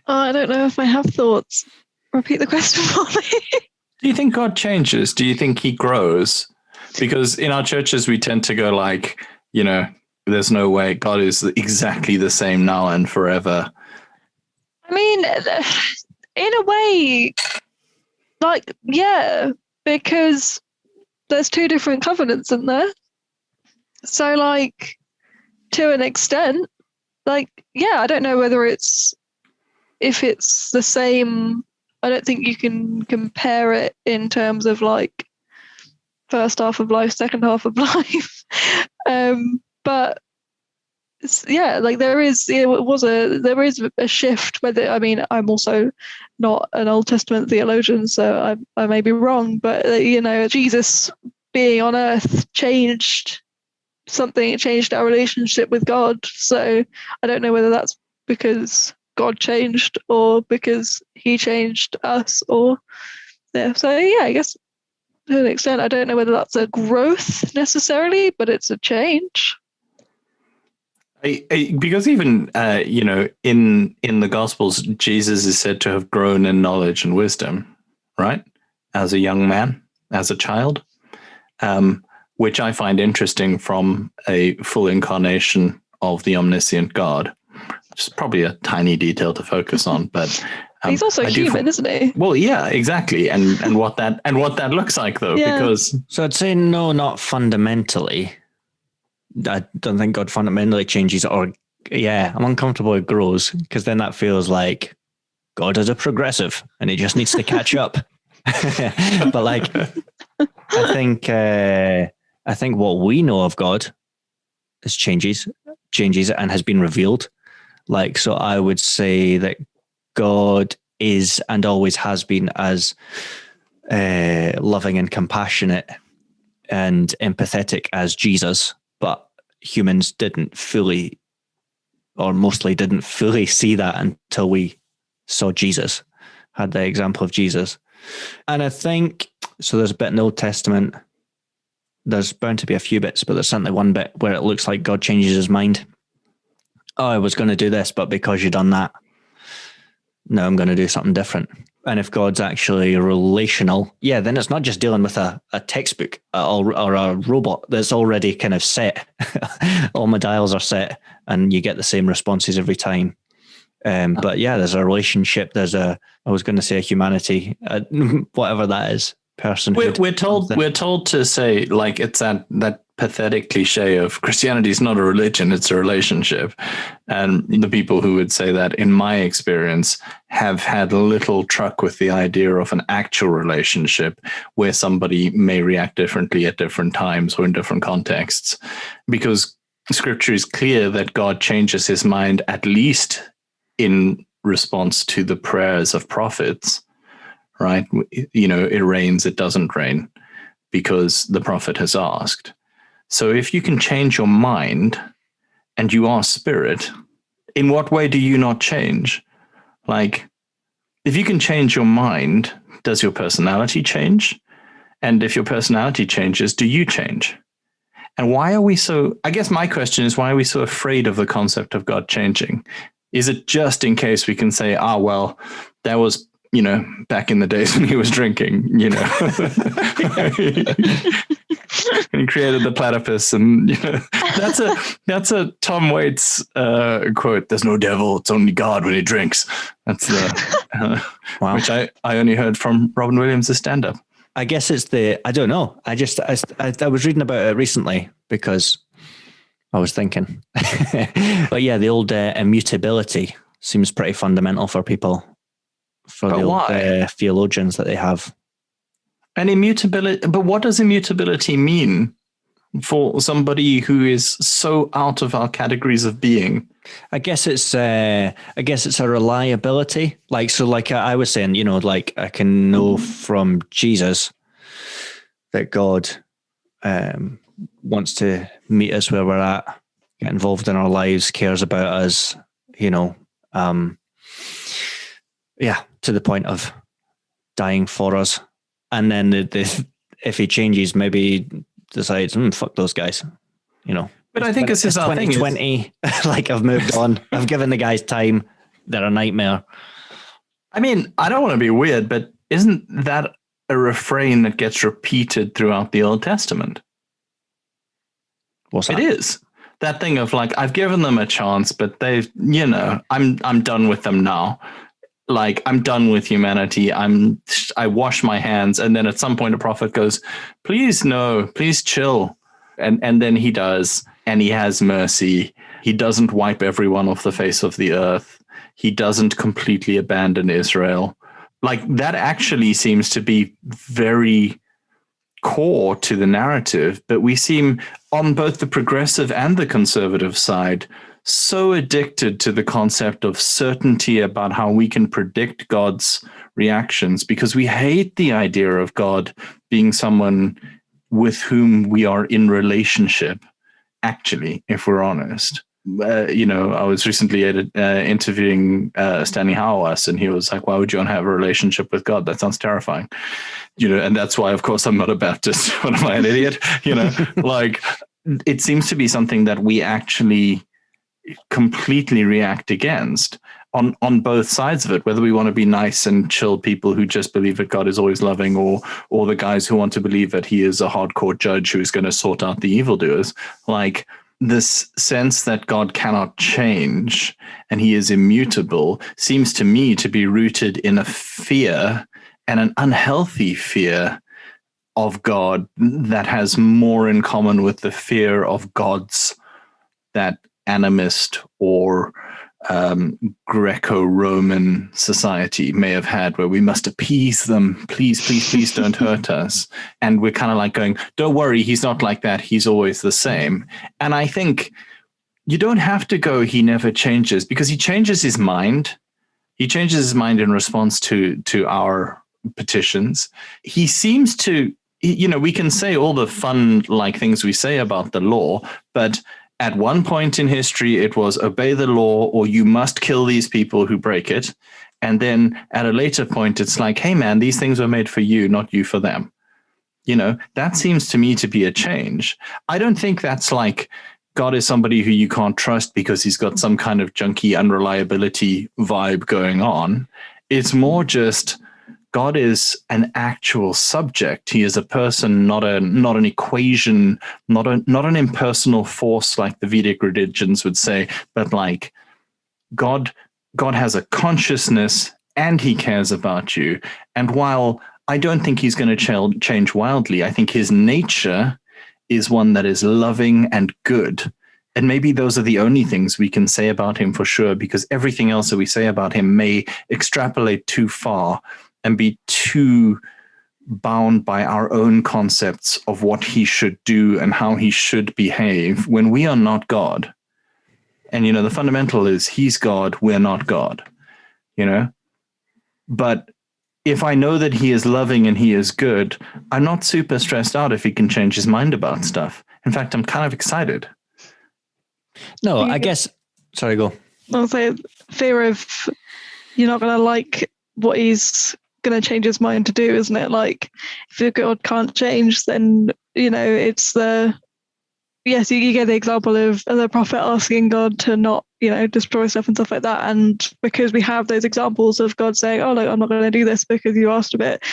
I don't know if I have thoughts. Repeat the question for me. Do you think God changes? Do you think he grows? Because in our churches, we tend to go like, there's no way God is exactly the same now and forever. I mean, in a way, like, yeah, because there's two different covenants in there. So, like, to an extent, like, yeah, I don't know if it's the same. I don't think you can compare it in terms of like first half of life, second half of life. But yeah, like there is a shift. Whether, I mean, I'm also not an Old Testament theologian, so I may be wrong, but Jesus being on earth changed something. It changed our relationship with God. So I don't know whether that's because God changed or because he changed us, or yeah. So yeah, I guess to an extent, I don't know whether that's a growth necessarily, but it's a change. Because even in the Gospels, Jesus is said to have grown in knowledge and wisdom, right? As a young man, as a child, which I find interesting from a full incarnation of the omniscient God. Which is probably a tiny detail to focus on, but he's also human, isn't he? Well, yeah, exactly, and what that looks like though, because so I'd say no, not fundamentally. I don't think God fundamentally changes, or I'm uncomfortable it grows, because then that feels like God is a progressive and he just needs to catch up. But like, I think what we know of God is changes and has been revealed. Like, so I would say that God is and always has been as loving and compassionate and empathetic as Jesus, but humans didn't fully, or mostly didn't fully see that until we saw Jesus, had the example of Jesus. And I think, so there's a bit in the Old Testament, there's bound to be a few bits, but there's certainly one bit where it looks like God changes his mind. Oh, I was going to do this, but because you've done that, no, I'm going to do something different. And if God's actually relational, then it's not just dealing with a textbook or a robot that's already kind of set. All my dials are set and you get the same responses every time. But yeah, there's a relationship. I was going to say a humanity, whatever that is. Personhood. We're told to say, like, it's that pathetic cliche of Christianity is not a religion, it's a relationship. And the people who would say that, in my experience, have had little truck with the idea of an actual relationship where somebody may react differently at different times or in different contexts. Because scripture is clear that God changes his mind, at least in response to the prayers of prophets. Right? It rains, it doesn't rain, because the prophet has asked. So if you can change your mind and you are spirit, in what way do you not change? Like, if you can change your mind, does your personality change? And if your personality changes, do you change? And why are we so, I guess my question is, why are we so afraid of the concept of God changing? Is it just in case we can say, well, that was, back in the days when he was drinking, and he created the platypus, and that's a Tom Waits quote. There's no devil, it's only God when he drinks. That's the wow. Which I only heard from Robin Williams' stand-up. I guess it's I don't know. I was reading about it recently because I was thinking, but yeah, the old immutability seems pretty fundamental for people. For the old theologians that they have. And immutability, but what does immutability mean for somebody who is so out of our categories of being? I guess it's a reliability. Like I was saying, like I can know from Jesus that God wants to meet us where we're at, get involved in our lives, cares about us, to the point of dying for us. And then if he changes, maybe decides, fuck those guys, But I think it's 2020. Like, I've moved on. I've given the guys time. They're a nightmare. I mean, I don't want to be weird, but isn't that a refrain that gets repeated throughout the Old Testament. What's that? It is that thing of like, I've given them a chance, but they've, I'm done with them now. Like, I'm done with humanity. I wash my hands. And then at some point a prophet goes, please, no, please chill. And then he does, and he has mercy. He doesn't wipe everyone off the face of the earth. He doesn't completely abandon Israel. Like, that actually seems to be very core to the narrative, but we seem on both the progressive and the conservative side so addicted to the concept of certainty about how we can predict God's reactions, because we hate the idea of God being someone with whom we are in relationship, actually, if we're honest. I was recently interviewing Stanley Hauerwas, and he was like, why would you want to have a relationship with God? That sounds terrifying. And that's why, of course, I'm not a Baptist. What am I, an idiot? Like, it seems to be something that we actually completely react against on both sides of it, whether we want to be nice and chill people who just believe that God is always loving, or the guys who want to believe that he is a hardcore judge who's going to sort out the evildoers. Like, this sense that God cannot change and he is immutable seems to me to be rooted in a fear, and an unhealthy fear, of God that has more in common with the fear of gods that animist or Greco-Roman society may have had, where we must appease them. Please, please, please don't hurt us. And we're kind of like going, don't worry, he's not like that. He's always the same. And I think you don't have to go, he never changes, because he changes his mind. He changes his mind in response to our petitions. He seems to, we can say all the fun like things we say about the law, but at one point in history, it was obey the law or you must kill these people who break it. And then at a later point, it's like, hey, man, these things were made for you, not you for them. That seems to me to be a change. I don't think that's like God is somebody who you can't trust because he's got some kind of junky unreliability vibe going on. It's more just God is an actual subject. He is a person, not an equation, not an impersonal force like the Vedic religions would say, but like God has a consciousness and he cares about you. And while I don't think he's going to change wildly, I think his nature is one that is loving and good. And maybe those are the only things we can say about him for sure, because everything else that we say about him may extrapolate too far and be too bound by our own concepts of what he should do and how he should behave when we are not God. And, the fundamental is he's God, we're not God, But if I know that he is loving and he is good, I'm not super stressed out if he can change his mind about stuff. In fact, I'm kind of excited. No, I guess, sorry, go. I'll say fear of you're not going to like what he's going to change his mind to do, isn't it? Like, if God can't change, then it's you get the example of the prophet asking God to not destroy stuff and stuff like that, and because we have those examples of God saying, oh, like, I'm not going to do this because you asked of it,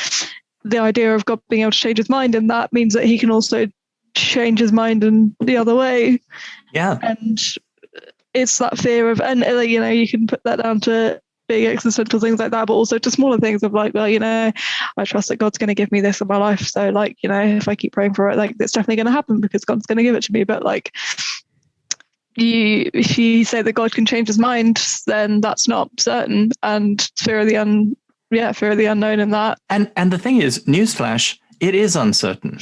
the idea of God being able to change his mind, and that means that he can also change his mind in the other way. And it's that fear of, and you can put that down to big existential things like that, but also to smaller things of like, well, I trust that God's going to give me this in my life. So like, if I keep praying for it, like, it's definitely going to happen because God's going to give it to me. But like, if you say that God can change his mind, then that's not certain, and fear of the unknown in that. And the thing is, newsflash, it is uncertain.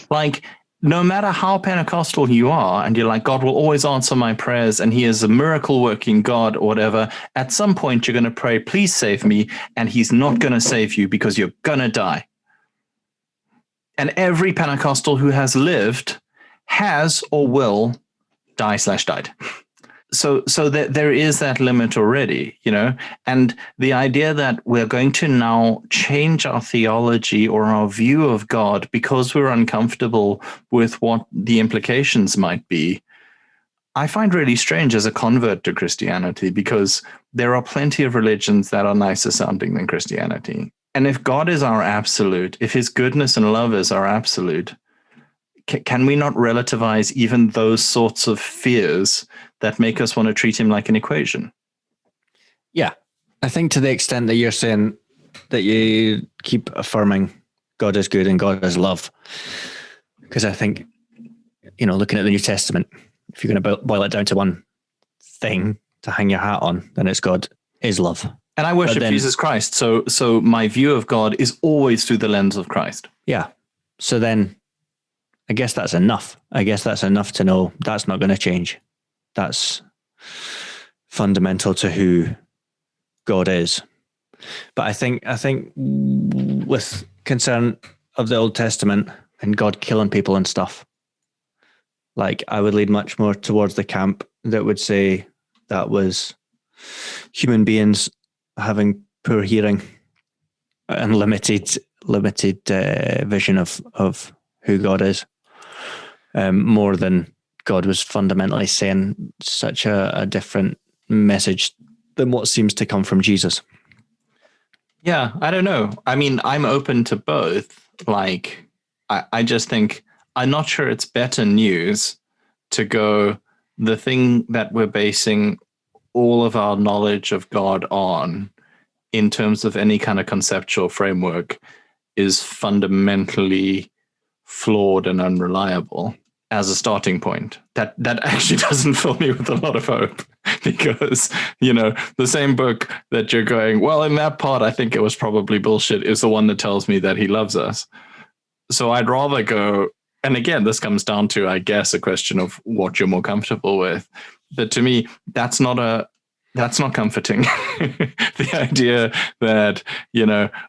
Like, no matter how Pentecostal you are, and you're like, God will always answer my prayers, and he is a miracle working God or whatever, at some point you're going to pray, please save me, and he's not going to save you because you're going to die. And every Pentecostal who has lived has or will die/died. So there is that limit already, and the idea that we're going to now change our theology or our view of God because we're uncomfortable with what the implications might be, I find really strange as a convert to Christianity, because there are plenty of religions that are nicer sounding than Christianity. And if God is our absolute, if his goodness and love is our absolute, can we not relativize even those sorts of fears that make us want to treat him like an equation? Yeah. I think to the extent that you're saying that you keep affirming God is good and God is love, because I think, looking at the New Testament, if you're going to boil it down to one thing to hang your hat on, then it's God is love. And I worship Jesus Christ. So my view of God is always through the lens of Christ. Yeah. So then I guess that's enough. I guess that's enough to know that's not going to change. That's fundamental to who God is. But I think with concern of the Old Testament and God killing people and stuff, like I would lead much more towards the camp that would say that was human beings having poor hearing and limited vision of who God is, more than God was fundamentally saying such a different message than what seems to come from Jesus. Yeah, I don't know. I mean, I'm open to both. Like, I just think, I'm not sure it's better news to go, the thing that we're basing all of our knowledge of God on, in terms of any kind of conceptual framework, is fundamentally flawed and unreliable as a starting point. That actually doesn't fill me with a lot of hope, because, the same book that you're going, well, in that part, I think it was probably bullshit, is the one that tells me that he loves us. So I'd rather go, and again, this comes down to, I guess, a question of what you're more comfortable with. But to me, that's not comforting. The idea that,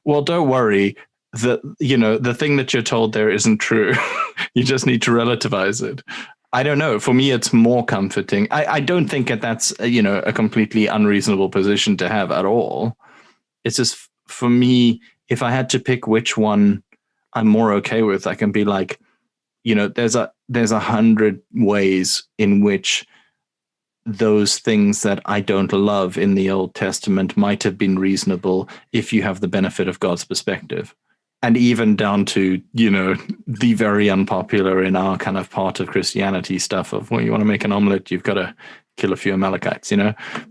well, don't worry, the thing that you're told there isn't true. You just need to relativize it. I don't know. For me, it's more comforting. I don't think that's, a completely unreasonable position to have at all. It's just, for me, if I had to pick which one I'm more okay with, I can be like, there's 100 ways in which those things that I don't love in the Old Testament might have been reasonable if you have the benefit of God's perspective. And even down to, the very unpopular in our kind of part of Christianity stuff of, well, you want to make an omelet, you've got to kill a few Amalekites,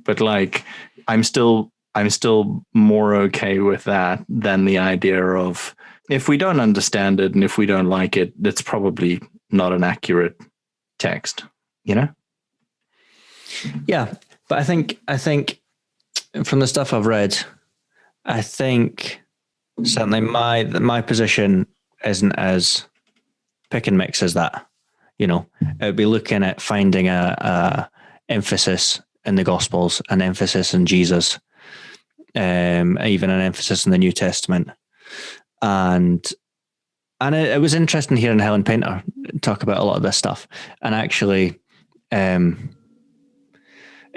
But like, I'm still more okay with that than the idea of, if we don't understand it and if we don't like it, that's probably not an accurate text, Yeah, but I think from the stuff I've read, I think certainly my position isn't as pick and mix as that. It would be looking at finding a emphasis in the Gospels, an emphasis in Jesus, even an emphasis in the New Testament, and it was interesting hearing Helen Painter talk about a lot of this stuff, and actually.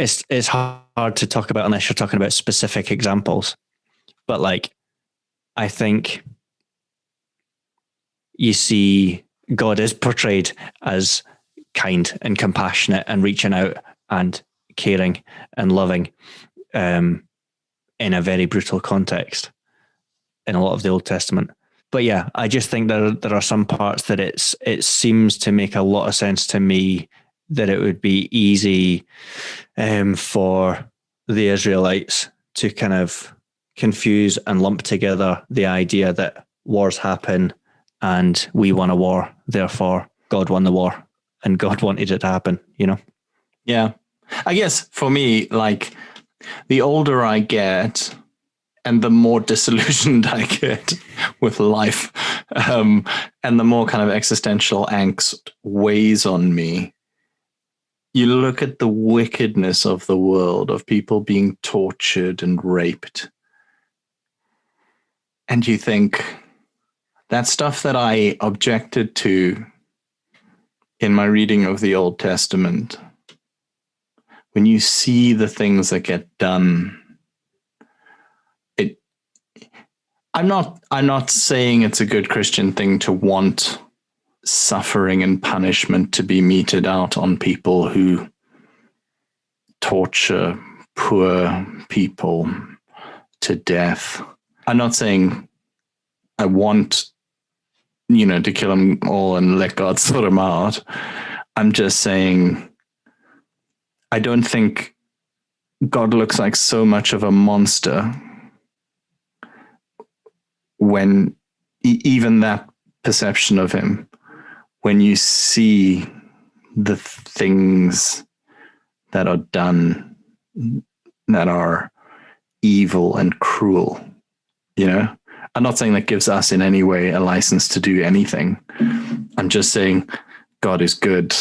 It's hard to talk about unless you're talking about specific examples. But like, I think you see God is portrayed as kind and compassionate and reaching out and caring and loving in a very brutal context in a lot of the Old Testament. But yeah, I just think there are some parts that it seems to make a lot of sense to me that it would be easy for the Israelites to kind of confuse and lump together the idea that wars happen and we won a war, therefore God won the war and God wanted it to happen, Yeah. I guess for me, like, the older I get and the more disillusioned I get with life, and the more kind of existential angst weighs on me, you look at the wickedness of the world, of people being tortured and raped, and you think, that stuff that I objected to in my reading of the Old Testament, when you see the things that get done, I'm not saying it's a good Christian thing to want suffering and punishment to be meted out on people who torture poor people to death. I'm not saying I want, to kill them all and let God sort them out. I'm just saying, I don't think God looks like so much of a monster when even that perception of him, when you see the things that are done that are evil and cruel, I'm not saying that gives us in any way a license to do anything. I'm just saying God is good,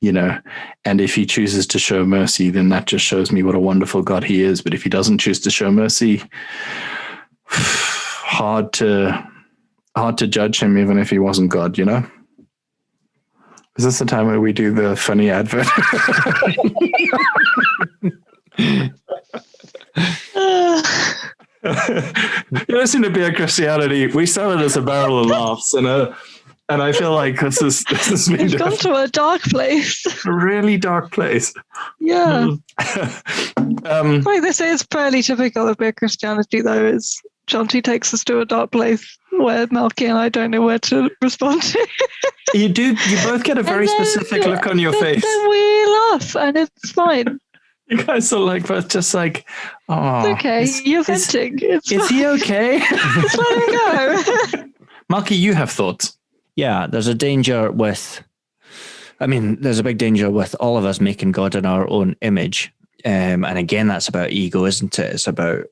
and if he chooses to show mercy, then that just shows me what a wonderful God he is. But if he doesn't choose to show mercy, hard to judge him, even if he wasn't God, Is this the time where we do the funny advert? You're listening to Beer Christianity. We started as a barrel of laughs, and I feel like this is It's gone to a dark place. A really dark place. Yeah. This is fairly typical of Beer Christianity, though. Is Jonty takes us to a dark place where Malky and I don't know where to respond to. You do. You both get a very specific look on your face. Then we laugh, and it's fine. You guys are both just oh. It's okay. You're venting. Is he okay? Just let him go. Malky, you have thoughts. Yeah, there's a danger there's a big danger with all of us making God in our own image. And again, that's about ego, isn't it? It's about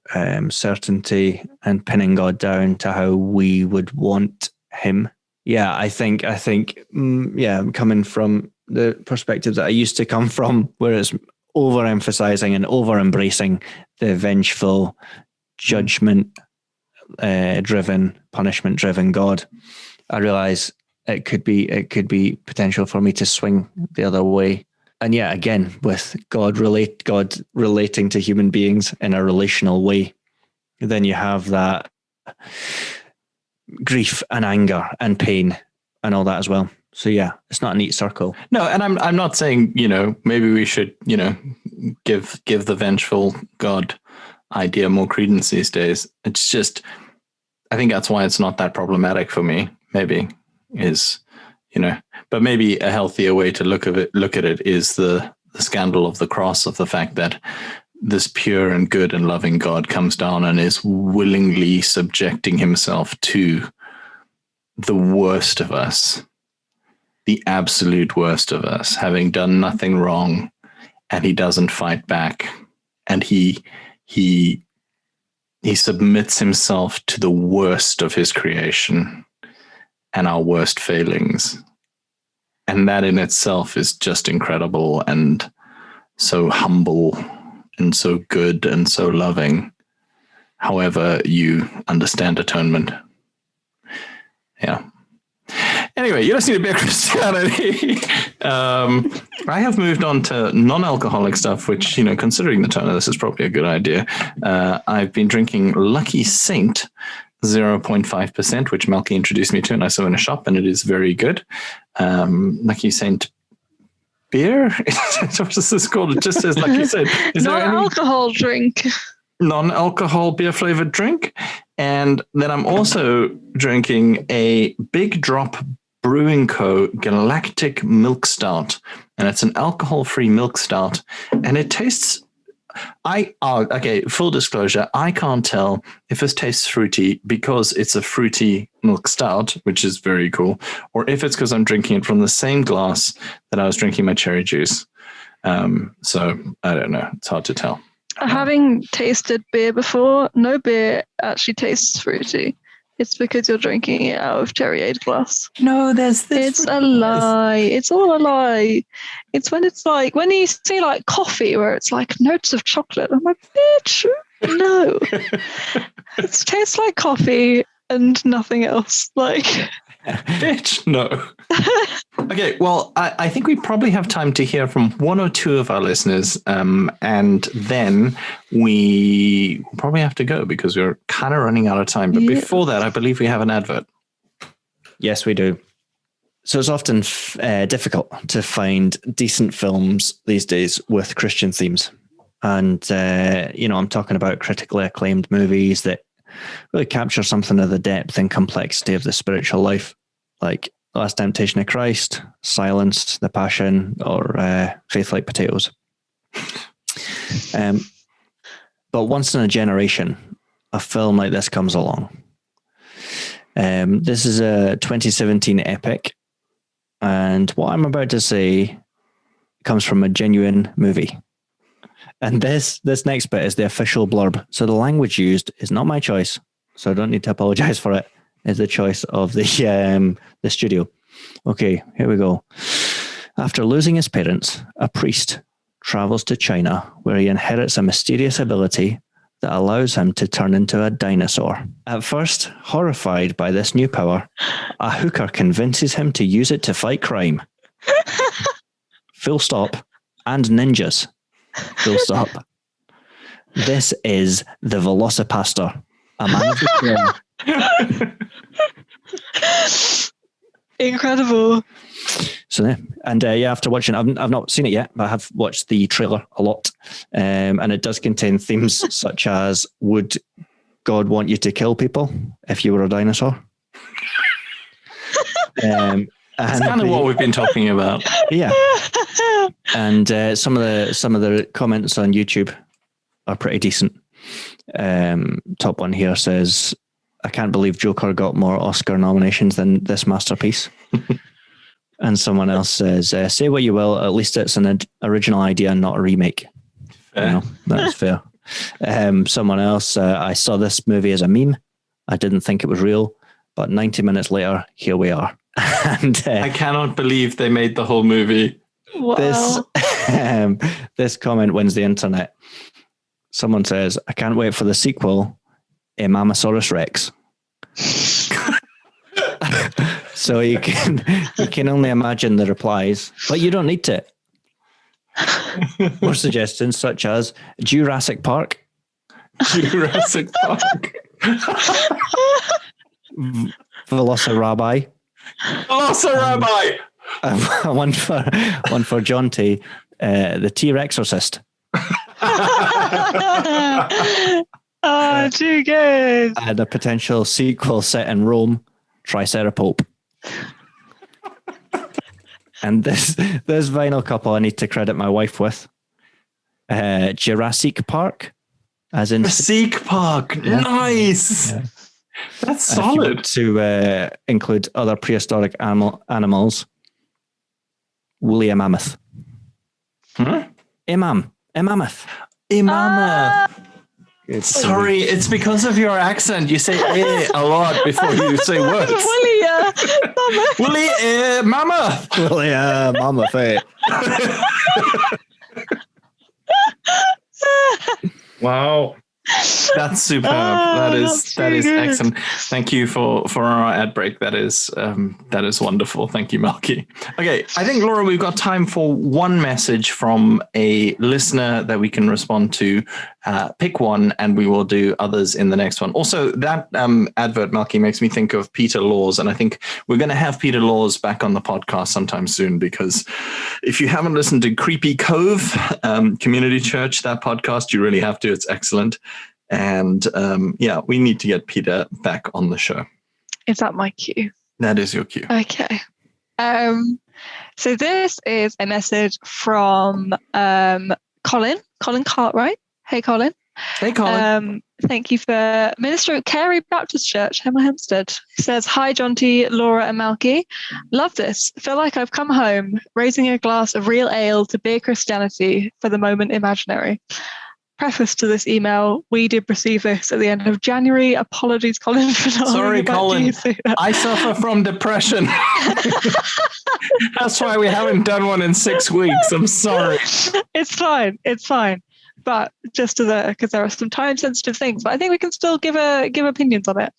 certainty and pinning God down to how we would want him. Yeah, I think, coming from the perspective that I used to come from, where it's overemphasizing and over-embracing the vengeful, judgment-driven, punishment-driven God, I realize it could be potential for me to swing the other way. And yeah, again, with God relating to human beings in a relational way, then you have that grief and anger and pain and all that as well. So yeah, it's not a neat circle. No, and I'm not saying, maybe we should, give the vengeful God idea more credence these days. It's just, I think that's why it's not that problematic for me, maybe, is, but maybe a healthier way to look at it is the scandal of the cross, of the fact that this pure and good and loving God comes down and is willingly subjecting himself to the worst of us, the absolute worst of us, having done nothing wrong, and he doesn't fight back, and he submits himself to the worst of his creation and our worst failings. And that in itself is just incredible and so humble and so good and so loving, however you understand atonement. Yeah. Anyway, you're listening to Beer Christianity. I have moved on to non-alcoholic stuff, which, considering the tone of this, is probably a good idea. I've been drinking Lucky Saint 0.5%, which Malky introduced me to, and I saw in a shop, and it is very good. Lucky Saint beer? What is this called? It just says Lucky Saint. Is there any alcohol drink? Non-alcohol beer-flavored drink. And then I'm also drinking a Big Drop Brewing Co. Galactic Milk Stout, and it's an alcohol-free milk stout, and it tastes... okay, full disclosure, I can't tell if this tastes fruity because it's a fruity milk stout, which is very cool, or if it's because I'm drinking it from the same glass that I was drinking my cherry juice. So I don't know. It's hard to tell. Having tasted beer before, no beer actually tastes fruity. It's because you're drinking it out of cherry-aid glass. No, there's this. It's a lie. It's all a lie. It's when you see coffee where it's notes of chocolate. I'm like, bitch, no. It tastes like coffee and nothing else. Bitch, no. Okay, well, I think we probably have time to hear from one or two of our listeners, and then we probably have to go because we're kind of running out of time. But before that, I believe we have an advert. Yes, we do. So it's often difficult to find decent films these days with Christian themes. And, I'm talking about critically acclaimed movies that really capture something of the depth and complexity of the spiritual life, like Last Temptation of Christ, Silence, The Passion, or Faith Like Potatoes. But once in a generation, a film like this comes along. This is a 2017 epic, and what I'm about to say comes from a genuine movie. And this next bit is the official blurb. So the language used is not my choice, so I don't need to apologize for it. It's the choice of the studio. Okay, here we go. After losing his parents, a priest travels to China, where he inherits a mysterious ability that allows him to turn into a dinosaur. At first, horrified by this new power, a hooker convinces him to use it to fight crime. Full stop. And ninjas. Full stop. This is the Velocipastor, a man of the Incredible. So, and after watching, I've not seen it yet, but I have watched the trailer a lot, and it does contain themes such as, would God want you to kill people if you were a dinosaur? That's kind of what we've been talking about. Yeah, and some of the comments on YouTube are pretty decent. Top one here says, "I can't believe Joker got more Oscar nominations than this masterpiece." And someone else says, "Say what you will, at least it's an original idea, not a remake." Fair. You know, that's fair. Someone else, "I saw this movie as a meme. I didn't think it was real, but 90 minutes later, here we are." And I cannot believe they made the whole movie. Wow. This comment wins the internet. Someone says, "I can't wait for the sequel, Mammosaurus Rex." So you can only imagine the replies, but you don't need to. More suggestions such as Jurassic Park. Jurassic Park. Velociraptor. Velociraptor. One for Jonty, the T-Rexorcist. Oh, too good. And a potential sequel set in Rome, Triceratops. And this vinyl couple I need to credit my wife with. Jurassic Park, as in Jurassic Park. Yeah. Nice. Yeah. That's solid. To include other prehistoric animals, woolly mammoth. A mammoth. Sorry, it's because of your accent. You say a lot before you say words. Woolly mammoth. Woolly mammoth. Woolly mammoth. Wow. That's superb. That is excellent. Thank you for our ad break. That is wonderful. Thank you, Malky. Okay, I think, Laura, we've got time for one message from a listener that we can respond to. Pick one, and we will do others in the next one. Also, that advert, Malky, makes me think of Peter Laws, and I think we're going to have Peter Laws back on the podcast sometime soon, because if you haven't listened to Creepy Cove Community Church, that podcast, you really have to. It's excellent. And we need to get Peter back on the show. Is that my cue? That is your cue. Okay. So this is a message from Colin Cartwright. Hey, Colin. Hey, Colin. Thank you for minister at Carey Baptist Church, Hemel Hempstead. He says, "Hi, Jonty, Laura, and Malky. Love this. Feel like I've come home, raising a glass of real ale to beer Christianity for the moment imaginary. Preface to this email, we did receive this at the end of January. Apologies, Colin, for not. Sorry, Colin. I suffer from depression. That's why we haven't done one in 6 weeks. I'm sorry. It's fine. But just because there are some time-sensitive things, but I think we can still give opinions on it.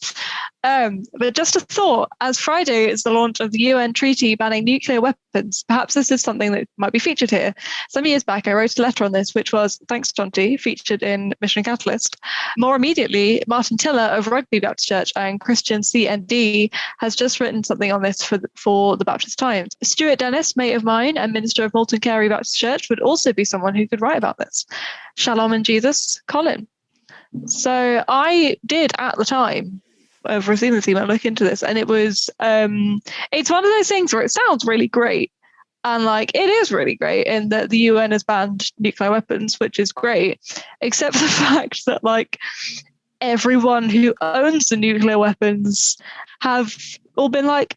But just a thought, as Friday is the launch of the UN treaty banning nuclear weapons, perhaps this is something that might be featured here. Some years back, I wrote a letter on this, which was, thanks, Jonty, featured in Mission Catalyst. More immediately, Martin Tiller of Rugby Baptist Church and Christian CND has just written something on this for the Baptist Times. Stuart Dennis, mate of mine and minister of Malton Carey Baptist Church, would also be someone who could write about this. Shalom in Jesus, Colin. So I did at the time of receiving this email look into this, and it was it's one of those things where it sounds really great, and like it is really great in that the UN has banned nuclear weapons, which is great, except for the fact that like everyone who owns the nuclear weapons have all been like,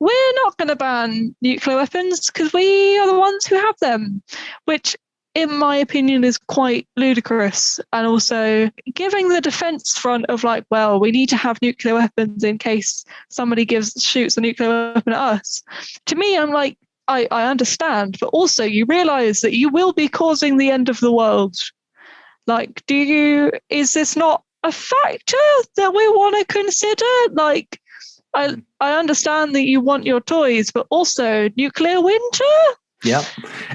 we're not going to ban nuclear weapons because we are the ones who have them, which in my opinion is quite ludicrous, and also giving the defense front of like, well, we need to have nuclear weapons in case somebody shoots a nuclear weapon at us. To me, I'm like, I understand, but also you realize that you will be causing the end of the world. Like, is this not a factor that we want to consider? Like, I understand that you want your toys, but also nuclear winter? Yeah.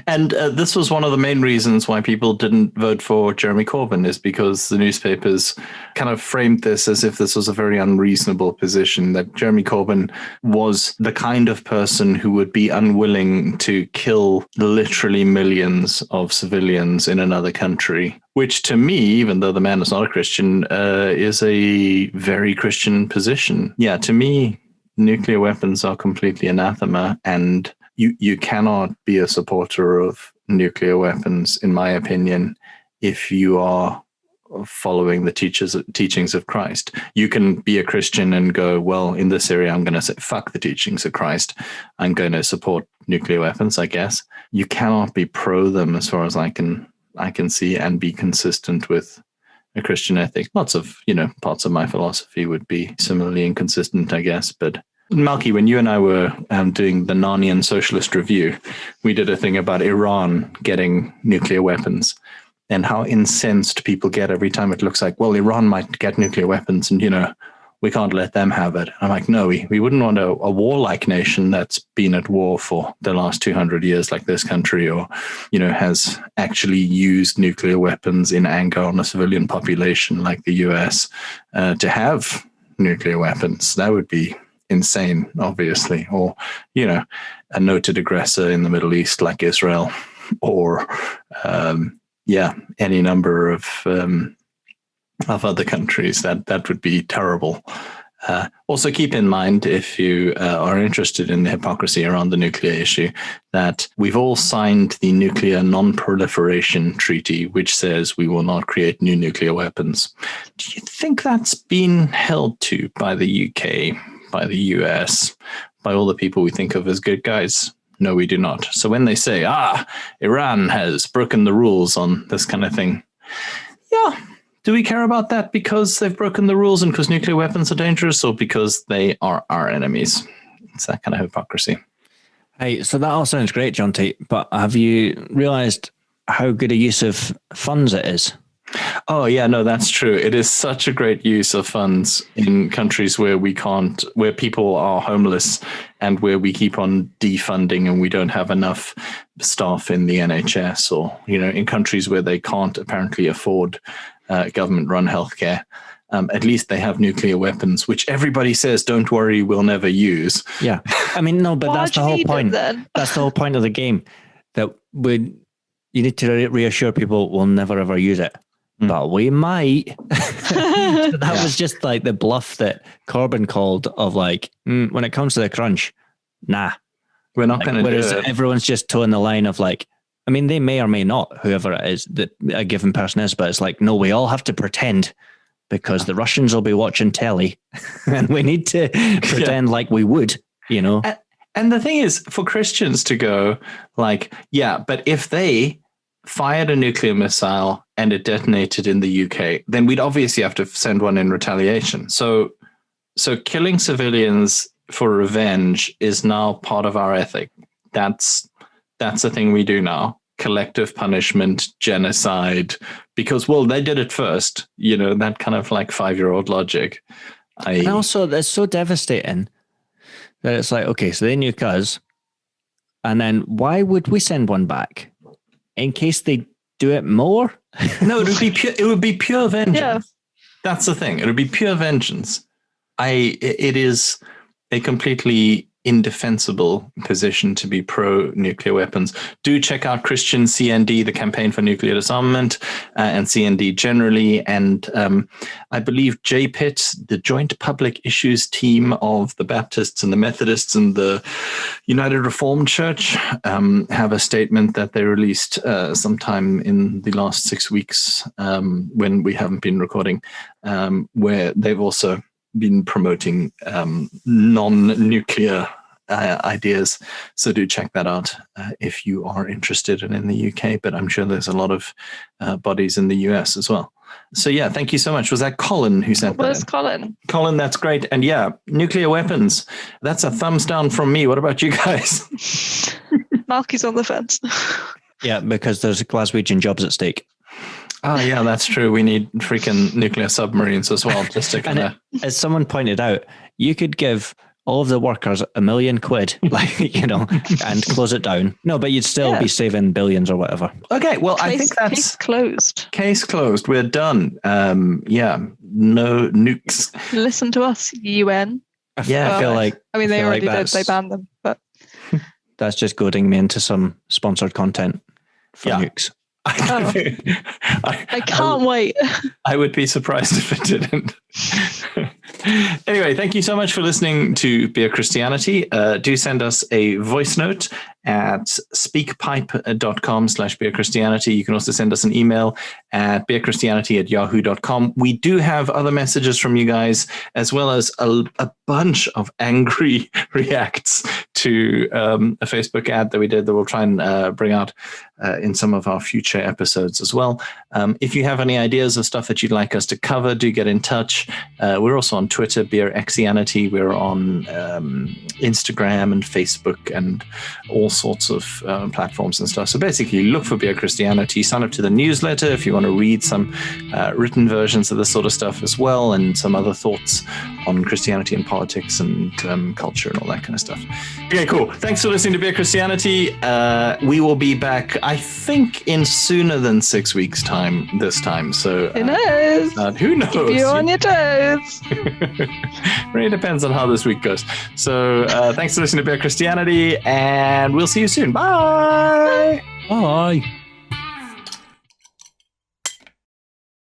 And this was one of the main reasons why people didn't vote for Jeremy Corbyn, is because the newspapers kind of framed this as if this was a very unreasonable position, that Jeremy Corbyn was the kind of person who would be unwilling to kill literally millions of civilians in another country, which to me, even though the man is not a Christian, is a very Christian position. Yeah, to me, nuclear weapons are completely anathema, and you cannot be a supporter of nuclear weapons, in my opinion, if you are following the teachings of Christ. You can be a Christian and go, well, in this area, I'm going to say, fuck the teachings of Christ. I'm going to support nuclear weapons, I guess. You cannot be pro them as far as I can see, and be consistent with a Christian ethic. Lots of, parts of my philosophy would be similarly inconsistent, I guess, but Malky, when you and I were doing the Narnian Socialist Review, we did a thing about Iran getting nuclear weapons and how incensed people get every time it looks like, well, Iran might get nuclear weapons and, we can't let them have it. I'm like, no, we wouldn't want a warlike nation that's been at war for the last 200 years like this country, or, has actually used nuclear weapons in anger on a civilian population like the US to have nuclear weapons. That would be insane, obviously, or a noted aggressor in the Middle East like Israel, or any number of other countries. That would be terrible. Also, keep in mind, if you are interested in the hypocrisy around the nuclear issue, that we've all signed the Nuclear Non-Proliferation Treaty, which says we will not create new nuclear weapons. Do you think that's been held to by the UK, by the US, by all the people we think of as good guys? No, we do not. So when they say, Iran has broken the rules on this kind of thing, do we care about that because they've broken the rules and because nuclear weapons are dangerous, or because they are our enemies? It's that kind of hypocrisy. Hey, so that all sounds great, Jonty, but have you realized how good a use of funds it is? Oh, yeah, no, that's true. It is such a great use of funds in countries where where people are homeless and where we keep on defunding and we don't have enough staff in the NHS, or, in countries where they can't apparently afford government-run healthcare. At least they have nuclear weapons, which everybody says, don't worry, we'll never use. Yeah. I mean, no, but that's the whole point. That's the whole point of the game, that you need to reassure people we'll never, ever use it. But we might. So that was just like the bluff that Corbyn called of like, when it comes to the crunch, nah. We're not going to do it. Whereas everyone's just toeing the line of like, I mean, they may or may not, whoever it is that a given person is, but it's like, no, we all have to pretend because the Russians will be watching telly and we need to pretend like we would, And the thing is, for Christians to go like, but if they fired a nuclear missile and it detonated in the UK, then we'd obviously have to send one in retaliation. So killing civilians for revenge is now part of our ethic. That's the thing we do now. Collective punishment, genocide, because, well, they did it first, that kind of like 5-year-old logic. And also, that's so devastating that it's like, okay, so they nuke us, and then why would we send one back? In case they do it more? No, it would be pure vengeance. Yeah. That's the thing. It would be pure vengeance. It is a completely indefensible position to be pro-nuclear weapons. Do check out Christian CND, the Campaign for Nuclear Disarmament, and CND generally. And I believe JPIT, the Joint Public Issues Team of the Baptists and the Methodists and the United Reformed Church, have a statement that they released sometime in the last 6 weeks when we haven't been recording, where they've also been promoting non-nuclear ideas. So do check that out if you are interested in the UK, but I'm sure there's a lot of bodies in the US as well. So yeah, thank you so much. Was that Colin who sent that? Where's Colin? Colin, that's great. And yeah, nuclear weapons. That's a thumbs down from me. What about you guys? Malky's on the fence. Yeah, because there's Glaswegian jobs at stake. Oh, yeah, that's true. We need freaking nuclear submarines as well. Just to kind of... As someone pointed out, you could give all of the workers £1 million, and close it down. No, but you'd still be saving billions or whatever. Okay, well, I think that's... Case closed. Case closed. We're done. No nukes. Listen to us, UN. Yeah, I feel like... I mean, they already did. They banned them, but... That's just goading me into some sponsored content for nukes. I can't wait. I would be surprised if it didn't. Anyway, thank you so much for listening to Beer Christianity. Do send us a voice note at speakpipe.com/beerchristianity. You can also send us an email at beerchristianity@yahoo.com. We do have other messages from you guys, as well as a bunch of angry reacts to a Facebook ad that we did that we'll try and bring out in some of our future episodes as well. If you have any ideas of stuff that you'd like us to cover, do get in touch. We're also on Twitter, BeerXianity. We're on Instagram and Facebook and all sorts of platforms and stuff. So basically, look for Beer Christianity. Sign up to the newsletter if you want to read some written versions of this sort of stuff as well, and some other thoughts on Christianity and politics and culture and all that kind of stuff. Okay, cool. Thanks for listening to Beer Christianity. We will be back, I think, in sooner than 6 weeks' time this time. So who knows? Who knows? Keep you on your toes. Really depends on how this week goes. So thanks for listening to Beer Christianity, and we'll see you soon. Bye. Bye.